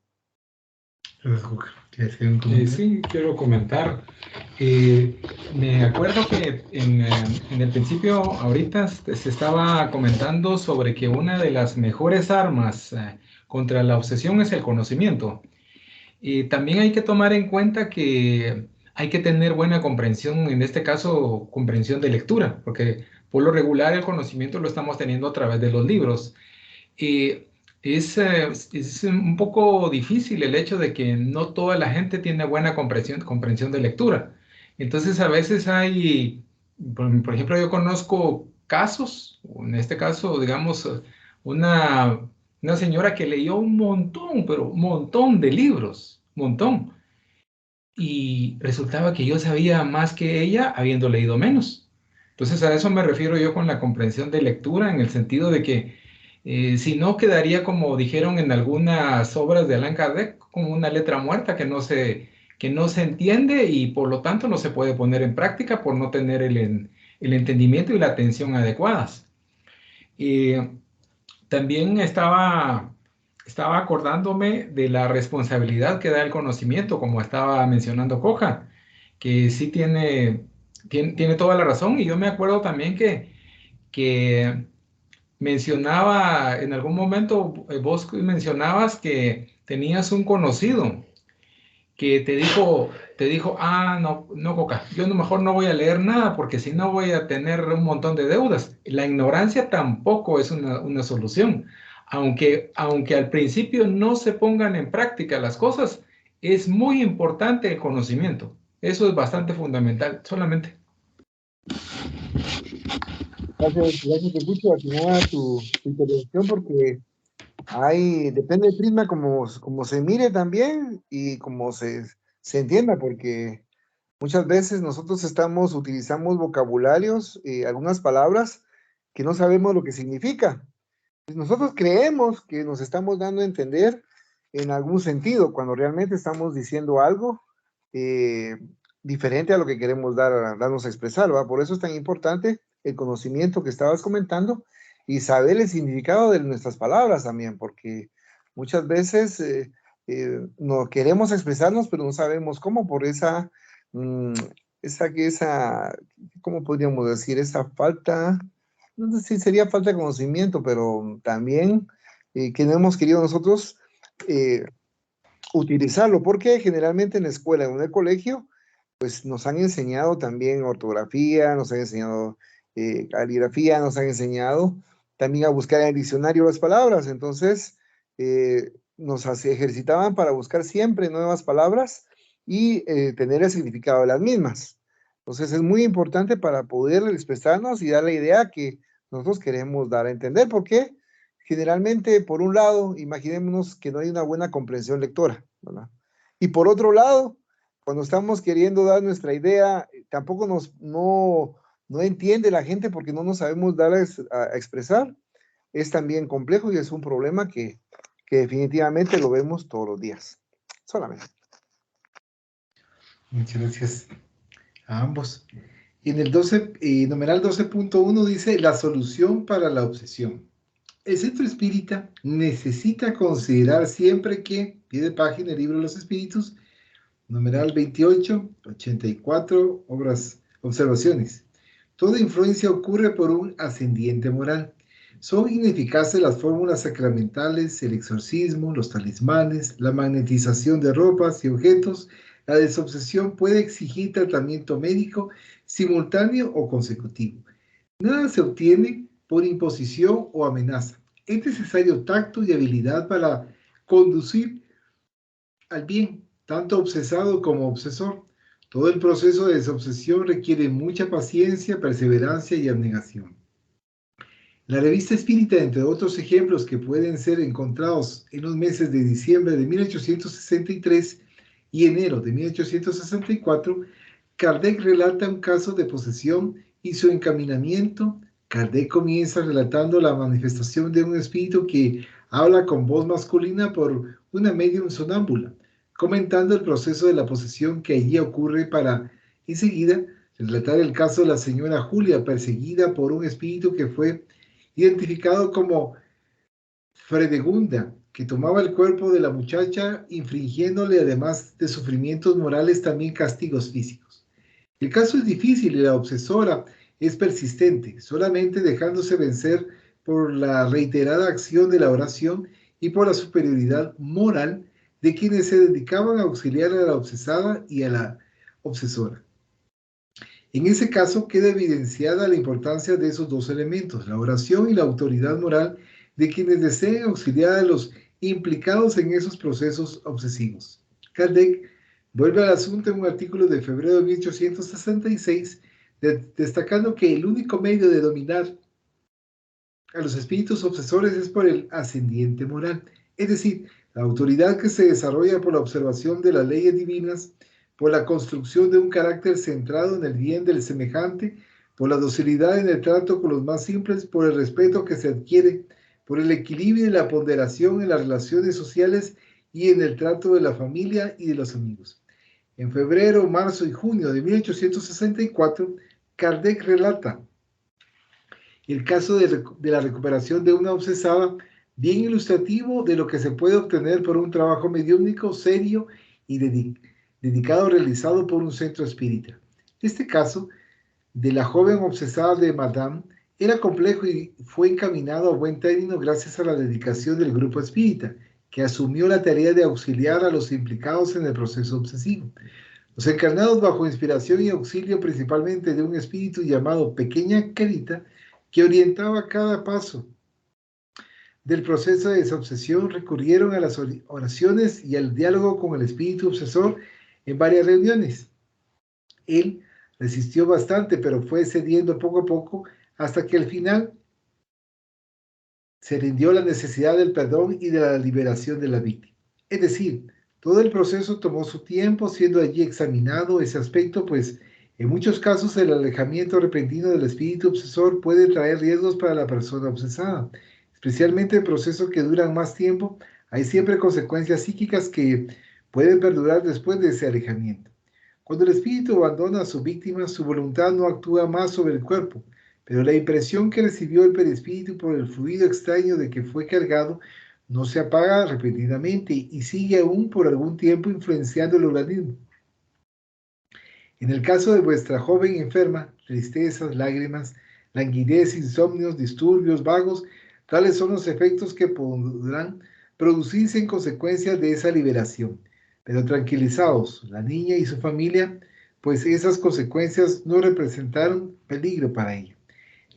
Sí, quiero comentar. Me acuerdo que en el principio, ahorita se estaba comentando sobre que una de las mejores armas contra la obsesión es el conocimiento. Y también hay que tomar en cuenta que hay que tener buena comprensión, en este caso, comprensión de lectura, porque por lo regular el conocimiento lo estamos teniendo a través de los libros. Y es un poco difícil el hecho de que no toda la gente tiene buena comprensión de lectura. Entonces, a veces hay, por ejemplo, yo conozco casos, en este caso, digamos, una, una señora que leyó un montón, pero un montón de libros, un montón. Y resultaba que yo sabía más que ella habiendo leído menos. Entonces, a eso me refiero yo con la comprensión de lectura, en el sentido de que si no, quedaría como dijeron en algunas obras de Allan Kardec, como una letra muerta que no se entiende y por lo tanto no se puede poner en práctica por no tener el entendimiento y la atención adecuadas. También estaba acordándome de la responsabilidad que da el conocimiento, como estaba mencionando Coja, que sí tiene toda la razón. Y yo me acuerdo también que mencionaba, en algún momento vos mencionabas que tenías un conocido que te dijo, no, no, Coca, yo mejor no voy a leer nada porque si no voy a tener un montón de deudas. La ignorancia tampoco es una solución. Aunque al principio no se pongan en práctica las cosas, es muy importante el conocimiento. Eso es bastante fundamental, solamente. Gracias, te escucho a tu intervención porque depende del prisma como se mire también y como se entienda, porque muchas veces nosotros utilizamos vocabularios, algunas palabras que no sabemos lo que significa. Nosotros creemos que nos estamos dando a entender en algún sentido, cuando realmente estamos diciendo algo diferente a lo que queremos darnos a expresar, ¿va? Por eso es tan importante el conocimiento que estabas comentando y saber el significado de nuestras palabras también, porque muchas veces no queremos expresarnos, pero no sabemos cómo, por ¿cómo podríamos decir? Esa falta, no sé si sería falta de conocimiento, pero también que no hemos querido nosotros utilizarlo, porque generalmente en la escuela, en el colegio, pues nos han enseñado también ortografía, nos han enseñado caligrafía, nos han enseñado también a buscar en el diccionario las palabras. Entonces, nos ejercitaban para buscar siempre nuevas palabras y tener el significado de las mismas. Entonces, es muy importante para poder expresarnos y dar la idea que nosotros queremos dar a entender, porque generalmente, por un lado, imaginémonos que no hay una buena comprensión lectora, ¿verdad? Y por otro lado, cuando estamos queriendo dar nuestra idea, tampoco no entiende la gente porque no nos sabemos dar a expresar. Es también complejo y es un problema que definitivamente lo vemos todos los días. Solamente. Muchas gracias a ambos. En el 12, numeral 12.1 dice la solución para la obsesión. El centro espírita necesita considerar siempre que, pie de página, el libro de los espíritus, numeral 28, 84, observaciones. Toda influencia ocurre por un ascendiente moral. Son ineficaces las fórmulas sacramentales, el exorcismo, los talismanes, la magnetización de ropas y objetos. La desobsesión puede exigir tratamiento médico simultáneo o consecutivo. Nada se obtiene por imposición o amenaza. Es necesario tacto y habilidad para conducir al bien, tanto obsesado como obsesor. Todo el proceso de desobsesión requiere mucha paciencia, perseverancia y abnegación. La revista espírita, entre otros ejemplos que pueden ser encontrados en los meses de diciembre de 1863 y enero de 1864, Kardec relata un caso de posesión y su encaminamiento. Kardec comienza relatando la manifestación de un espíritu que habla con voz masculina por una medium sonámbula, comentando el proceso de la posesión que allí ocurre para, enseguida, relatar el caso de la señora Julia, perseguida por un espíritu que fue identificado como Fredegunda, que tomaba el cuerpo de la muchacha, infringiéndole, además de sufrimientos morales, también castigos físicos. El caso es difícil y la obsesora es persistente, solamente dejándose vencer por la reiterada acción de la oración y por la superioridad moral de quienes se dedicaban a auxiliar a la obsesada y a la obsesora. En ese caso queda evidenciada la importancia de esos dos elementos, la oración y la autoridad moral de quienes deseen auxiliar a los implicados en esos procesos obsesivos. Kardec vuelve al asunto en un artículo de febrero de 1866, destacando que el único medio de dominar a los espíritus obsesores es por el ascendiente moral, es decir, la autoridad que se desarrolla por la observación de las leyes divinas, por la construcción de un carácter centrado en el bien del semejante, por la docilidad en el trato con los más simples, por el respeto que se adquiere, por el equilibrio y la ponderación en las relaciones sociales y en el trato de la familia y de los amigos. En febrero, marzo y junio de 1864, Kardec relata el caso de la recuperación de una obsesada, bien ilustrativo de lo que se puede obtener por un trabajo mediúmnico serio y dedicado realizado por un centro espírita. Este caso de la joven obsesada de Madame era complejo y fue encaminado a buen término gracias a la dedicación del grupo espírita, que asumió la tarea de auxiliar a los implicados en el proceso obsesivo. Los encarnados, bajo inspiración y auxilio principalmente de un espíritu llamado Pequeña Carita, que orientaba cada paso del proceso de desobsesión, recurrieron a las oraciones y al diálogo con el espíritu obsesor en varias reuniones. Él resistió bastante, pero fue cediendo poco a poco hasta que al final se rindió a la necesidad del perdón y de la liberación de la víctima. Es decir, todo el proceso tomó su tiempo, siendo allí examinado ese aspecto, pues en muchos casos el alejamiento repentino del espíritu obsesor puede traer riesgos para la persona obsesada, especialmente en procesos que duran más tiempo. Hay siempre consecuencias psíquicas que pueden perdurar después de ese alejamiento. Cuando el espíritu abandona a su víctima, su voluntad no actúa más sobre el cuerpo, pero la impresión que recibió el perispíritu por el fluido extraño de que fue cargado no se apaga repentinamente y sigue aún por algún tiempo influenciando el organismo. En el caso de vuestra joven enferma, tristezas, lágrimas, languidez, insomnios, disturbios vagos, tales son los efectos que podrán producirse en consecuencia de esa liberación. Pero tranquilizados, la niña y su familia, pues esas consecuencias no representaron peligro para ella.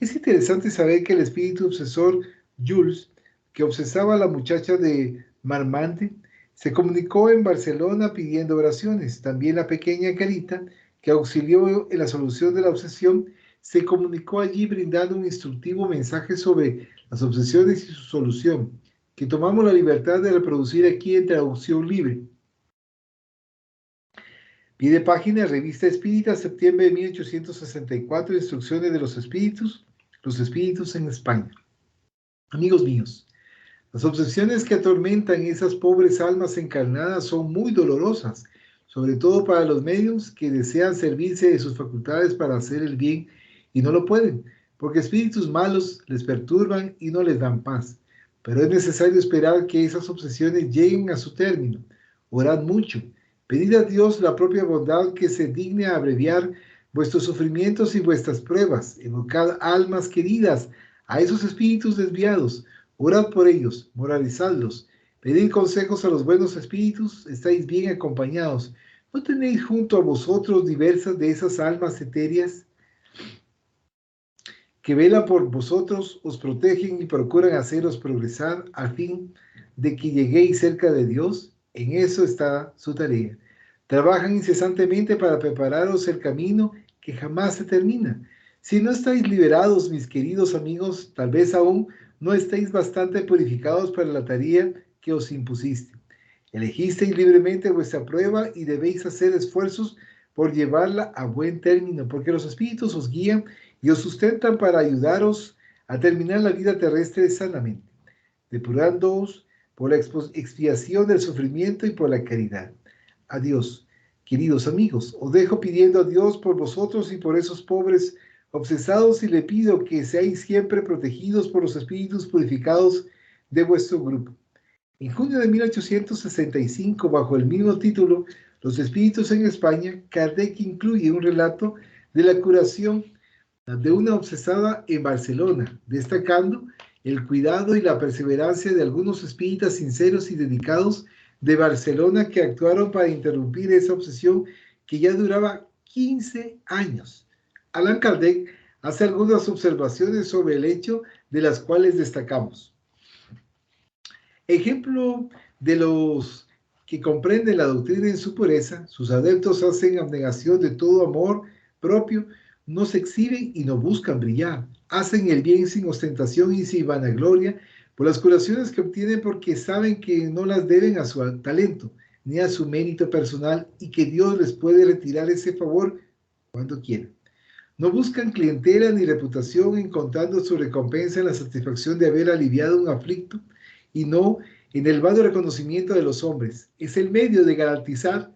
Es interesante saber que el espíritu obsesor Jules, que obsesaba a la muchacha de Marmande, se comunicó en Barcelona pidiendo oraciones. También la pequeña Carita, que auxilió en la solución de la obsesión, se comunicó allí brindando un instructivo mensaje sobre las obsesiones y su solución, que tomamos la libertad de reproducir aquí en traducción libre. Pie de página, Revista Espírita, septiembre de 1864, Instrucciones de los espíritus en España. Amigos míos, las obsesiones que atormentan esas pobres almas encarnadas son muy dolorosas, sobre todo para los medios que desean servirse de sus facultades para hacer el bien y no lo pueden, porque espíritus malos les perturban y no les dan paz. Pero es necesario esperar que esas obsesiones lleguen a su término. Orad mucho. Pedid a Dios la propia bondad que se digne a abreviar vuestros sufrimientos y vuestras pruebas. Evocad almas queridas a esos espíritus desviados. Orad por ellos, moralizadlos. Pedid consejos a los buenos espíritus, estáis bien acompañados. ¿No tenéis junto a vosotros diversas de esas almas etéreas que velan por vosotros, os protegen y procuran haceros progresar al fin de que lleguéis cerca de Dios? En eso está su tarea. Trabajan incesantemente para prepararos el camino que jamás se termina. Si no estáis liberados, mis queridos amigos, tal vez aún no estáis bastante purificados para la tarea que os impusiste. Elegisteis libremente vuestra prueba y debéis hacer esfuerzos por llevarla a buen término, porque los espíritus os guían y os sustentan para ayudaros a terminar la vida terrestre sanamente, depurándoos por la expiación del sufrimiento y por la caridad. Adiós, queridos amigos, os dejo pidiendo a Dios por vosotros y por esos pobres obsesados y le pido que seáis siempre protegidos por los espíritus purificados de vuestro grupo. En junio de 1865, bajo el mismo título, Los espíritus en España, Kardec incluye un relato de la curación de una obsesada en Barcelona, destacando el cuidado y la perseverancia de algunos espíritas sinceros y dedicados de Barcelona que actuaron para interrumpir esa obsesión que ya duraba 15 años. Allan Kardec hace algunas observaciones sobre el hecho de las cuales destacamos. Ejemplo de los que comprenden la doctrina en su pureza, sus adeptos hacen abnegación de todo amor propio, no se exhiben y no buscan brillar, hacen el bien sin ostentación y sin vanagloria, por las curaciones que obtienen porque saben que no las deben a su talento, ni a su mérito personal y que Dios les puede retirar ese favor cuando quiera. No buscan clientela ni reputación, encontrando su recompensa en la satisfacción de haber aliviado un aflicto y no en el vano reconocimiento de los hombres. Es el medio de garantizar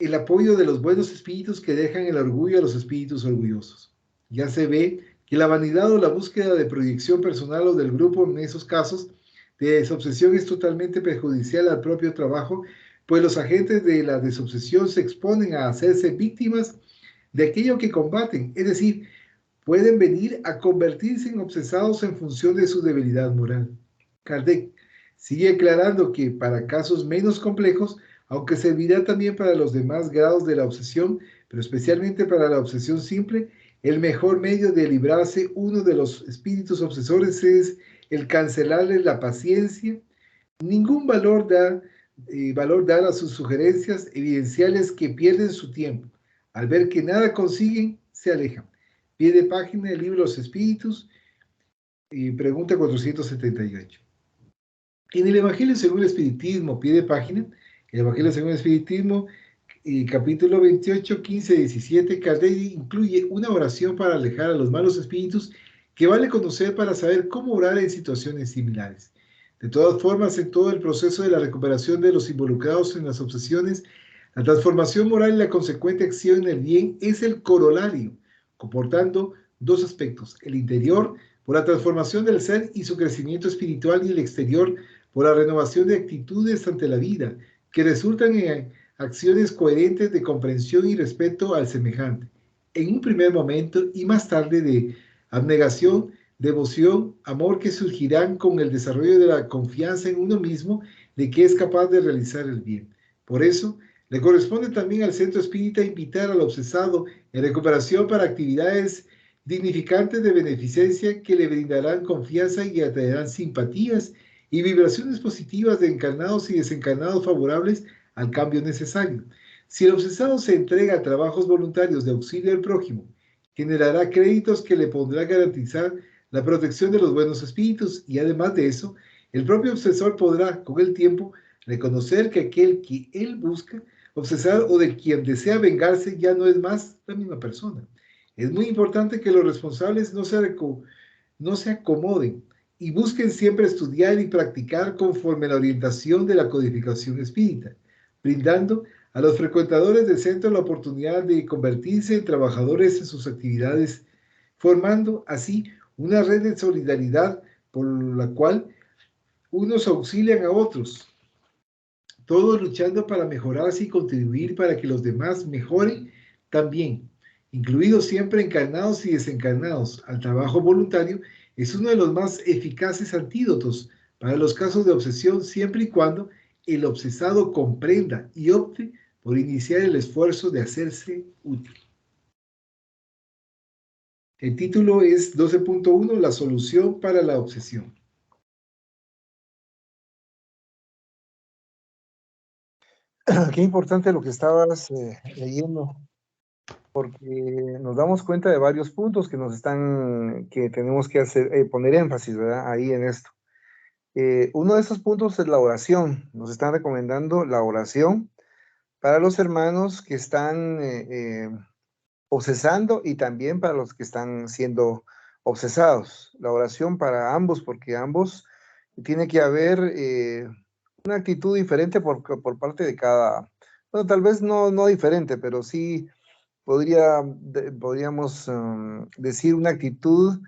el apoyo de los buenos espíritus que dejan el orgullo a los espíritus orgullosos. Ya se ve que la vanidad o la búsqueda de proyección personal o del grupo en esos casos de desobsesión es totalmente perjudicial al propio trabajo, pues los agentes de la desobsesión se exponen a hacerse víctimas de aquello que combaten, es decir, pueden venir a convertirse en obsesados en función de su debilidad moral. Kardec sigue aclarando que para casos menos complejos, aunque servirá también para los demás grados de la obsesión, pero especialmente para la obsesión simple, el mejor medio de librarse uno de los espíritus obsesores es el cancelarles la paciencia. Ningún valor dar a sus sugerencias, evidenciales que pierden su tiempo. Al ver que nada consiguen, se alejan. Pie de página del libro Los Espíritus, pregunta 478. En el Evangelio según el Espiritismo, pie de página, el Evangelio según el Espiritismo, capítulo 28, 15, 17, Kardec incluye una oración para alejar a los malos espíritus que vale conocer para saber cómo orar en situaciones similares. De todas formas, en todo el proceso de la recuperación de los involucrados en las obsesiones, la transformación moral y la consecuente acción en el bien es el corolario, comportando dos aspectos: el interior, por la transformación del ser y su crecimiento espiritual, y el exterior, por la renovación de actitudes ante la vida, que resultan en acciones coherentes de comprensión y respeto al semejante. En un primer momento y más tarde de abnegación devoción, amor que surgirán con el desarrollo de la confianza en uno mismo de que es capaz de realizar el bien. Por eso, le corresponde también al centro espírita invitar al obsesado en recuperación para actividades dignificantes de beneficencia que le brindarán confianza y atraerán simpatías y vibraciones positivas de encarnados y desencarnados favorables al cambio necesario. Si el obsesado se entrega a trabajos voluntarios de auxilio al prójimo, generará créditos que le pondrán a garantizar la protección de los buenos espíritus y además de eso, el propio obsesor podrá, con el tiempo, reconocer que aquel que él busca obsesar o de quien desea vengarse ya no es más la misma persona. Es muy importante que los responsables no se acomoden y busquen siempre estudiar y practicar conforme la orientación de la codificación espírita, brindando a los frecuentadores del centro la oportunidad de convertirse en trabajadores en sus actividades, formando así una red de solidaridad por la cual unos auxilian a otros, todos luchando para mejorarse y contribuir para que los demás mejoren también, incluidos siempre encarnados y desencarnados. Al trabajo voluntario es uno de los más eficaces antídotos para los casos de obsesión, siempre y cuando el obsesado comprenda y opte por iniciar el esfuerzo de hacerse útil. El título es 12.1, la solución para la obsesión. Qué importante lo que estabas leyendo, porque nos damos cuenta de varios puntos que tenemos que hacer, poner énfasis, ¿verdad? Ahí en esto. Uno de esos puntos es la oración. Nos están recomendando la oración para los hermanos que están obsesando y también para los que están siendo obsesados. La oración para ambos, porque ambos tiene que haber una actitud diferente por parte de cada, bueno, tal vez no diferente, pero sí podríamos decir una actitud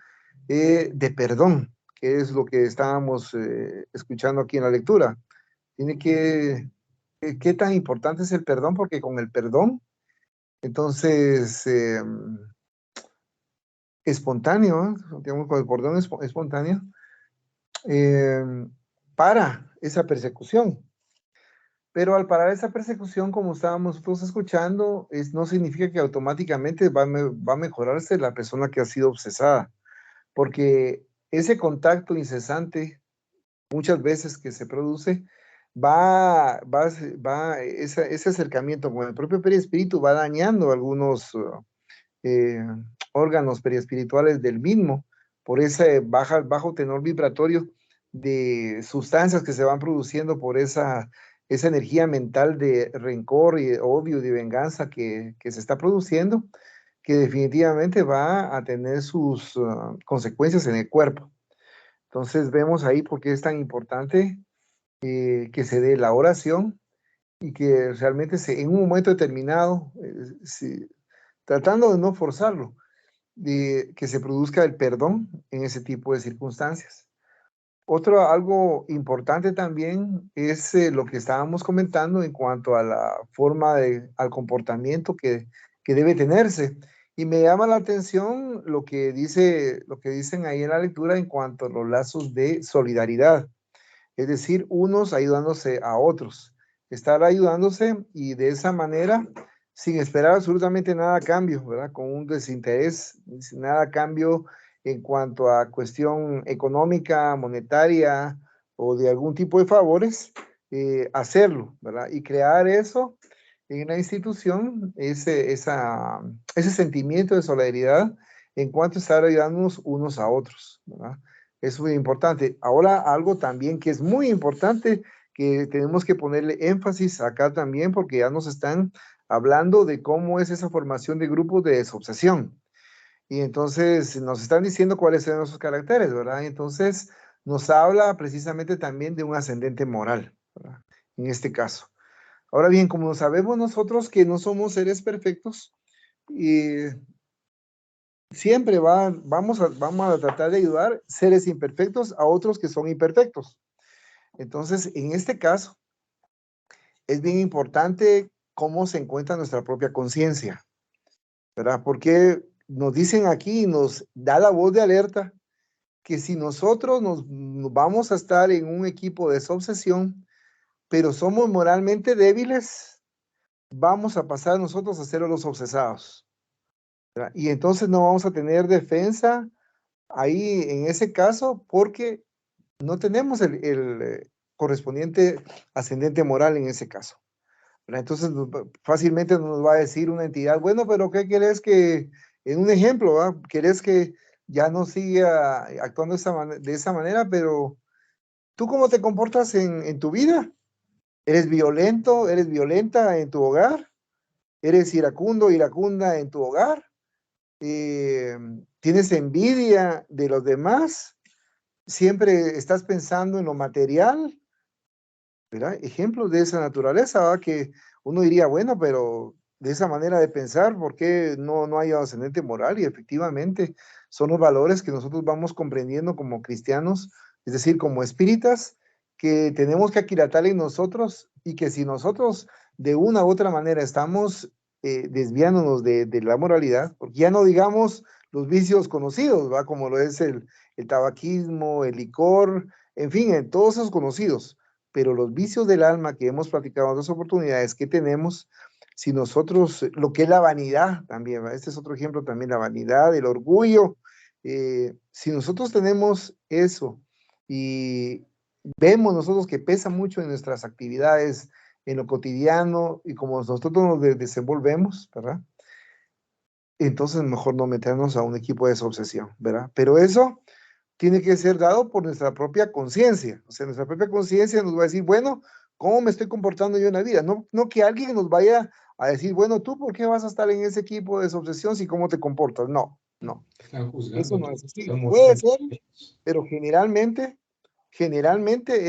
de perdón, que es lo que estábamos escuchando aquí en la lectura. ¿Qué tan importante es el perdón? Porque con el perdón, entonces, espontáneo, digamos, con el perdón espontáneo, para esa persecución. Pero al parar esa persecución, como estábamos nosotros escuchando, no significa que automáticamente va a mejorarse la persona que ha sido obsesada, porque ese contacto incesante, muchas veces que se produce, ese acercamiento con el propio perispíritu va dañando algunos órganos periespirituales del mismo, por ese bajo tenor vibratorio de sustancias que se van produciendo por esa energía mental de rencor y de odio y de venganza que se está produciendo, que definitivamente va a tener sus consecuencias en el cuerpo. Entonces vemos ahí por qué es tan importante que se dé la oración y que realmente en un momento determinado, tratando de no forzarlo, de que se produzca el perdón en ese tipo de circunstancias. Algo importante también es lo que estábamos comentando en cuanto a la forma al comportamiento que debe tenerse. Y me llama la atención lo que dicen ahí en la lectura en cuanto a los lazos de solidaridad. Es decir, unos ayudándose a otros. Estar ayudándose y de esa manera, sin esperar absolutamente nada a cambio, ¿verdad? Con un desinterés, sin nada a cambio en cuanto a cuestión económica, monetaria o de algún tipo de favores, hacerlo, ¿verdad? Y crear eso en la institución, ese sentimiento de solidaridad en cuanto a estar ayudándonos unos a otros, ¿verdad? Es muy importante. Ahora, algo también que es muy importante, que tenemos que ponerle énfasis acá también, porque ya nos están hablando de cómo es esa formación de grupos de desobsesión. Y entonces nos están diciendo cuáles son esos caracteres, ¿verdad? Entonces nos habla precisamente también de un ascendente moral, ¿verdad? En este caso. Ahora bien, como sabemos nosotros que no somos seres perfectos, siempre vamos a tratar de ayudar seres imperfectos a otros que son imperfectos. Entonces, en este caso, es bien importante cómo se encuentra nuestra propia conciencia, ¿verdad? Porque nos dicen aquí, nos da la voz de alerta que si nosotros nos vamos a estar en un equipo de desobsesión, pero somos moralmente débiles, vamos a pasar nosotros a ser los obsesados, ¿verdad? Y entonces no vamos a tener defensa ahí en ese caso porque no tenemos el correspondiente ascendente moral en ese caso, ¿verdad? Entonces fácilmente nos va a decir una entidad, bueno, pero ¿qué querés que, en un ejemplo, ¿verdad? ¿Querés que ya no siga actuando de esa manera? Pero ¿tú cómo te comportas en tu vida? ¿Eres violento? ¿Eres violenta en tu hogar? ¿Eres iracundo, iracunda en tu hogar? ¿Tienes envidia de los demás? ¿Siempre estás pensando en lo material? ¿Verdad? Ejemplos de esa naturaleza, ¿verdad? Que uno diría, bueno, pero de esa manera de pensar, ¿por qué no hay ascendente moral? Y efectivamente son los valores que nosotros vamos comprendiendo como cristianos, es decir, como espíritas, que tenemos que aquilatar en nosotros y que si nosotros de una u otra manera estamos desviándonos de la moralidad, porque ya no digamos los vicios conocidos, ¿va? Como lo es el tabaquismo, el licor, en fin, en todos esos conocidos, pero los vicios del alma que hemos platicado en otras oportunidades que tenemos, si nosotros, lo que es la vanidad también, ¿va? Este es otro ejemplo también, la vanidad, el orgullo, si nosotros tenemos eso y vemos nosotros que pesa mucho en nuestras actividades, en lo cotidiano y como nosotros nos desenvolvemos, ¿verdad? Entonces mejor no meternos a un equipo de desobsesión, ¿verdad? Pero eso tiene que ser dado por nuestra propia conciencia. O sea, nuestra propia conciencia nos va a decir, bueno, ¿cómo me estoy comportando yo en la vida? No que alguien nos vaya a decir, bueno, ¿tú por qué vas a estar en ese equipo de desobsesión si cómo te comportas? No. Están Eso juzgando. no es así. Somos Puede ser, seres. pero generalmente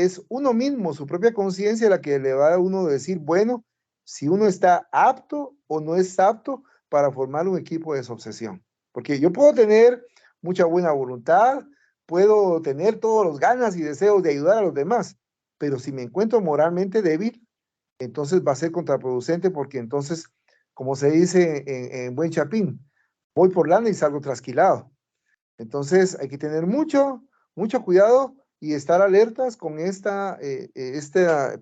es uno mismo, su propia conciencia la que le va a uno decir, bueno, si uno está apto o no es apto para formar un equipo de desobsesión. Porque yo puedo tener mucha buena voluntad, puedo tener todos los ganas y deseos de ayudar a los demás, pero si me encuentro moralmente débil, entonces va a ser contraproducente porque entonces, como se dice en buen chapín, voy por lana y salgo trasquilado. Entonces hay que tener mucho cuidado y estar alertas con esta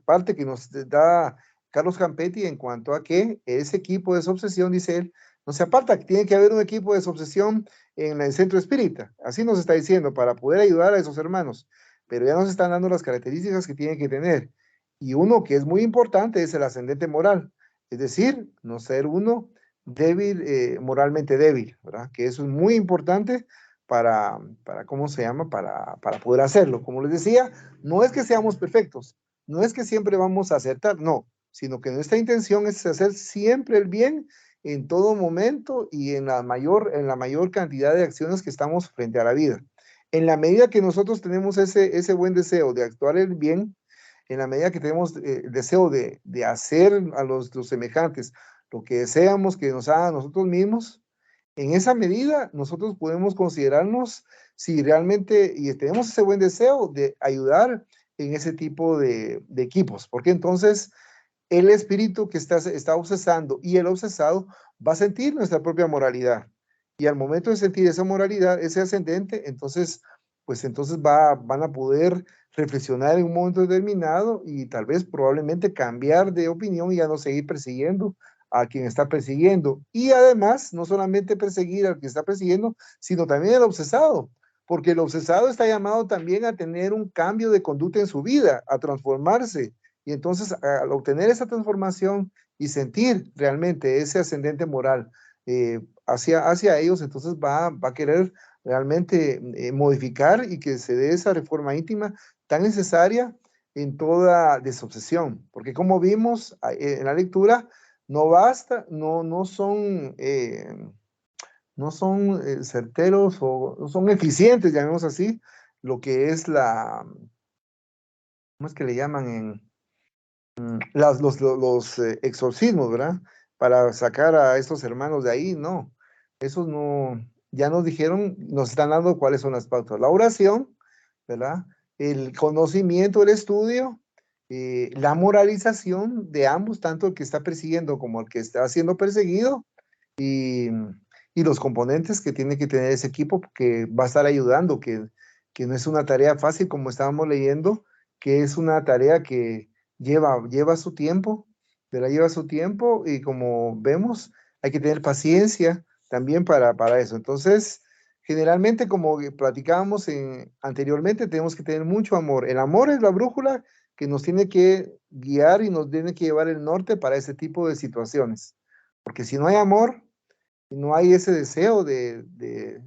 parte que nos da Carlos Campetti en cuanto a que ese equipo de desobsesión, dice él, no se aparta, que tiene que haber un equipo de desobsesión en el centro espírita. Así nos está diciendo, para poder ayudar a esos hermanos. Pero ya nos están dando las características que tienen que tener. Y uno que es muy importante es el ascendente moral. Es decir, no ser uno débil, moralmente débil, ¿verdad? Que eso es muy importante para ¿cómo se llama? Para poder hacerlo. Como les decía, no es que seamos perfectos, no es que siempre vamos a acertar, no, sino que nuestra intención es hacer siempre el bien en todo momento y en la mayor cantidad de acciones que estamos frente a la vida. En la medida que nosotros tenemos ese buen deseo de actuar el bien, en la medida que tenemos el deseo de hacer a los semejantes lo que deseamos que nos hagan nosotros mismos, en esa medida nosotros podemos considerarnos si realmente y tenemos ese buen deseo de ayudar en ese tipo de equipos, porque entonces el espíritu que está obsesando y el obsesado va a sentir nuestra propia moralidad. Y al momento de sentir esa moralidad, ese ascendente, entonces, pues entonces van a poder reflexionar en un momento determinado y tal vez probablemente cambiar de opinión y ya no seguir persiguiendo a quien está persiguiendo. Y además, no solamente perseguir al que está persiguiendo, sino también el obsesado, porque el obsesado está llamado también a tener un cambio de conducta en su vida, a transformarse. Y entonces, al obtener esa transformación y sentir realmente ese ascendente moral hacia ellos, entonces va a querer realmente modificar y que se dé esa reforma íntima tan necesaria en toda desobsesión. Porque como vimos en la lectura, no basta, no son certeros o no son eficientes, llamemos así, lo que es ¿cómo es que le llaman los exorcismos, ¿verdad? Para sacar a estos hermanos de ahí, no. Esos no, ya nos dijeron, nos están dando cuáles son las pautas. La oración, ¿verdad? El conocimiento, el estudio, la moralización de ambos, tanto el que está persiguiendo como el que está siendo perseguido, y los componentes que tiene que tener ese equipo que va a estar ayudando, que que no es una tarea fácil, como estábamos leyendo, que es una tarea que lleva su tiempo, pero lleva su tiempo y como vemos, hay que tener paciencia también para eso. Entonces, generalmente, como platicábamos anteriormente, tenemos que tener mucho amor. El amor es la brújula que nos tiene que guiar y nos tiene que llevar el norte para ese tipo de situaciones. Porque si no hay amor, no hay ese deseo de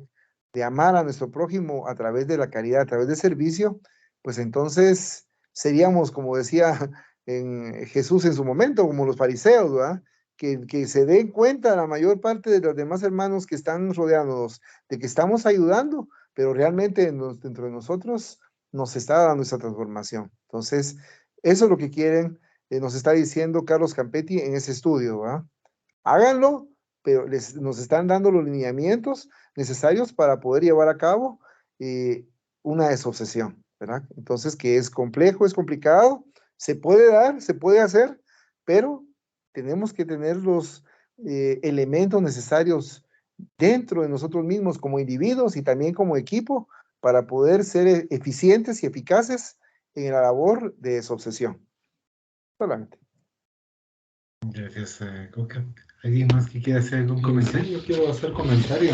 amar a nuestro prójimo a través de la caridad, a través del servicio, pues entonces seríamos, como decía Jesús en su momento, como los fariseos, ¿verdad? Que se den cuenta la mayor parte de los demás hermanos que están rodeándonos, de que estamos ayudando, pero realmente dentro de nosotros nos está dando esa transformación. Entonces, eso es lo que quieren, nos está diciendo Carlos Campetti en ese estudio, ¿verdad? Háganlo, pero nos están dando los lineamientos necesarios para poder llevar a cabo una desobsesión, ¿verdad? Entonces, que es complejo, es complicado, se puede dar, se puede hacer, pero tenemos que tener los elementos necesarios dentro de nosotros mismos como individuos y también como equipo para poder ser eficientes y eficaces en la labor de desobsesión. Solamente. Gracias, Coca. ¿Alguien más que quiera hacer algún comentario? Sí, yo quiero hacer comentario.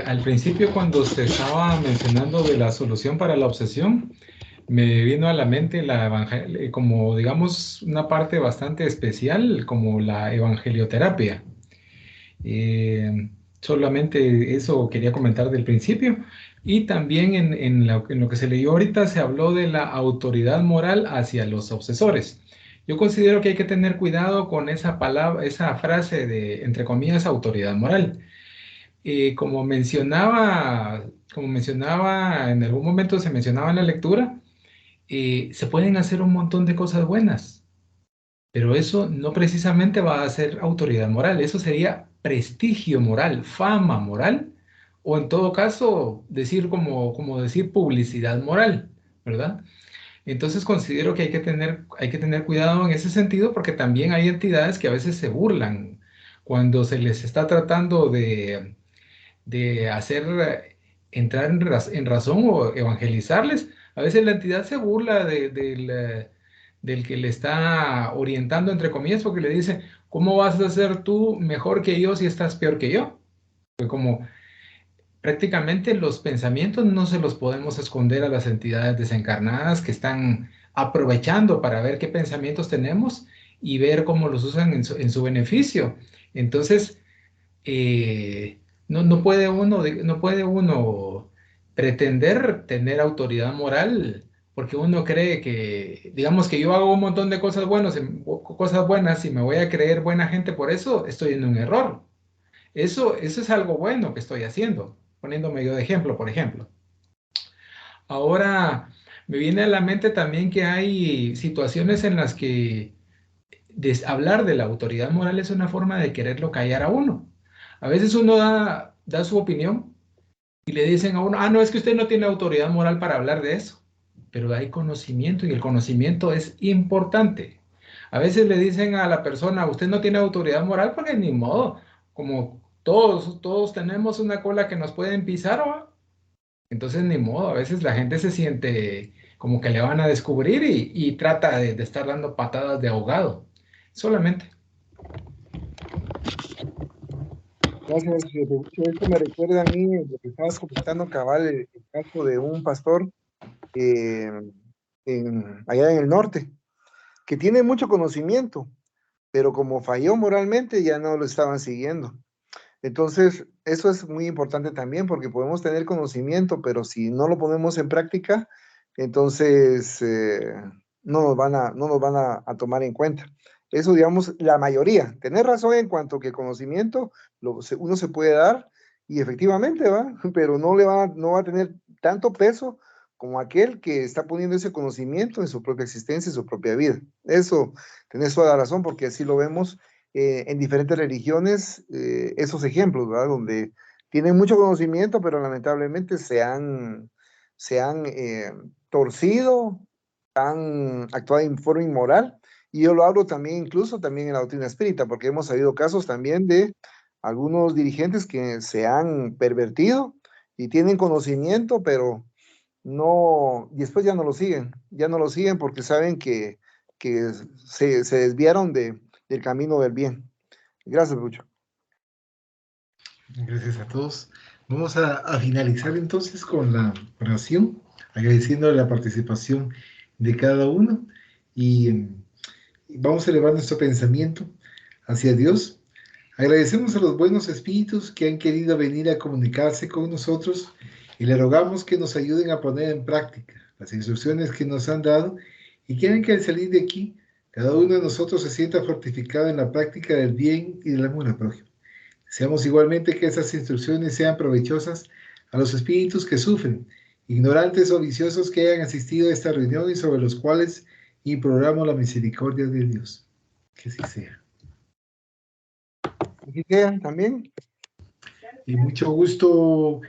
Al principio, cuando se estaba mencionando de la solución para la obsesión, me vino a la mente como digamos una parte bastante especial como la evangelioterapia. Solamente eso quería comentar del principio. Y también en lo que se leyó ahorita se habló de la autoridad moral hacia los obsesores. Yo considero que hay que tener cuidado con esa palabra, esa frase de, entre comillas, autoridad moral. Como mencionaba, en algún momento se mencionaba en la lectura, se pueden hacer un montón de cosas buenas, pero eso no precisamente va a ser autoridad moral, eso sería prestigio moral, fama moral, o en todo caso, decir como decir publicidad moral, ¿verdad? Entonces considero que hay que tener cuidado en ese sentido porque también hay entidades que a veces se burlan cuando se les está tratando de hacer entrar en razón o evangelizarles. A veces la entidad se burla del que le está orientando, entre comillas, porque le dice, ¿cómo vas a ser tú mejor que yo si estás peor que yo? Porque como prácticamente los pensamientos no se los podemos esconder a las entidades desencarnadas que están aprovechando para ver qué pensamientos tenemos y ver cómo los usan en su beneficio. Entonces, no puede uno pretender tener autoridad moral porque uno cree que, digamos que yo hago un montón de cosas buenas y me voy a creer buena gente por eso, estoy en un error. Eso es algo bueno que estoy haciendo, poniéndome yo de ejemplo, por ejemplo. Ahora, me viene a la mente también que hay situaciones en las que hablar de la autoridad moral es una forma de quererlo callar a uno. A veces uno da su opinión y le dicen a uno, no, es que usted no tiene autoridad moral para hablar de eso. Pero hay conocimiento y el conocimiento es importante. A veces le dicen a la persona, usted no tiene autoridad moral porque ni modo, como todos tenemos una cola que nos pueden pisar, ¿o? Entonces ni modo, a veces la gente se siente como que le van a descubrir y trata de estar dando patadas de ahogado. Solamente. Gracias, esto me recuerda a mí lo que estabas comentando, cabal, el caso de un pastor allá en el norte, que tiene mucho conocimiento, pero como falló moralmente ya no lo estaban siguiendo. Entonces, eso es muy importante también porque podemos tener conocimiento, pero si no lo ponemos en práctica, entonces no nos van a tomar en cuenta. Eso, digamos, la mayoría. Tener razón en cuanto que conocimiento uno se puede dar y efectivamente va, pero no va a tener tanto peso como aquel que está poniendo ese conocimiento en su propia existencia, en su propia vida. Eso, tenés toda la razón porque así lo vemos en diferentes religiones, esos ejemplos, ¿verdad? Donde tienen mucho conocimiento, pero lamentablemente se han torcido, han actuado en forma inmoral. Y yo lo hablo también, incluso también en la doctrina espírita, porque hemos sabido casos también de algunos dirigentes que se han pervertido y tienen conocimiento, pero no, y después ya no lo siguen porque saben que se desviaron del camino del bien. Gracias, Lucho. Gracias a todos. Vamos a finalizar entonces con la oración, agradeciendo la participación de cada uno y vamos a elevar nuestro pensamiento hacia Dios. Agradecemos a los buenos espíritus que han querido venir a comunicarse con nosotros y le rogamos que nos ayuden a poner en práctica las instrucciones que nos han dado y quieren que al salir de aquí, cada uno de nosotros se sienta fortificado en la práctica del bien y del amor al prójimo. Deseamos igualmente que esas instrucciones sean provechosas a los espíritus que sufren, ignorantes o viciosos que hayan asistido a esta reunión y sobre los cuales imploramos la misericordia de Dios. Que así sea. Aquí quedan también. Y mucho gusto.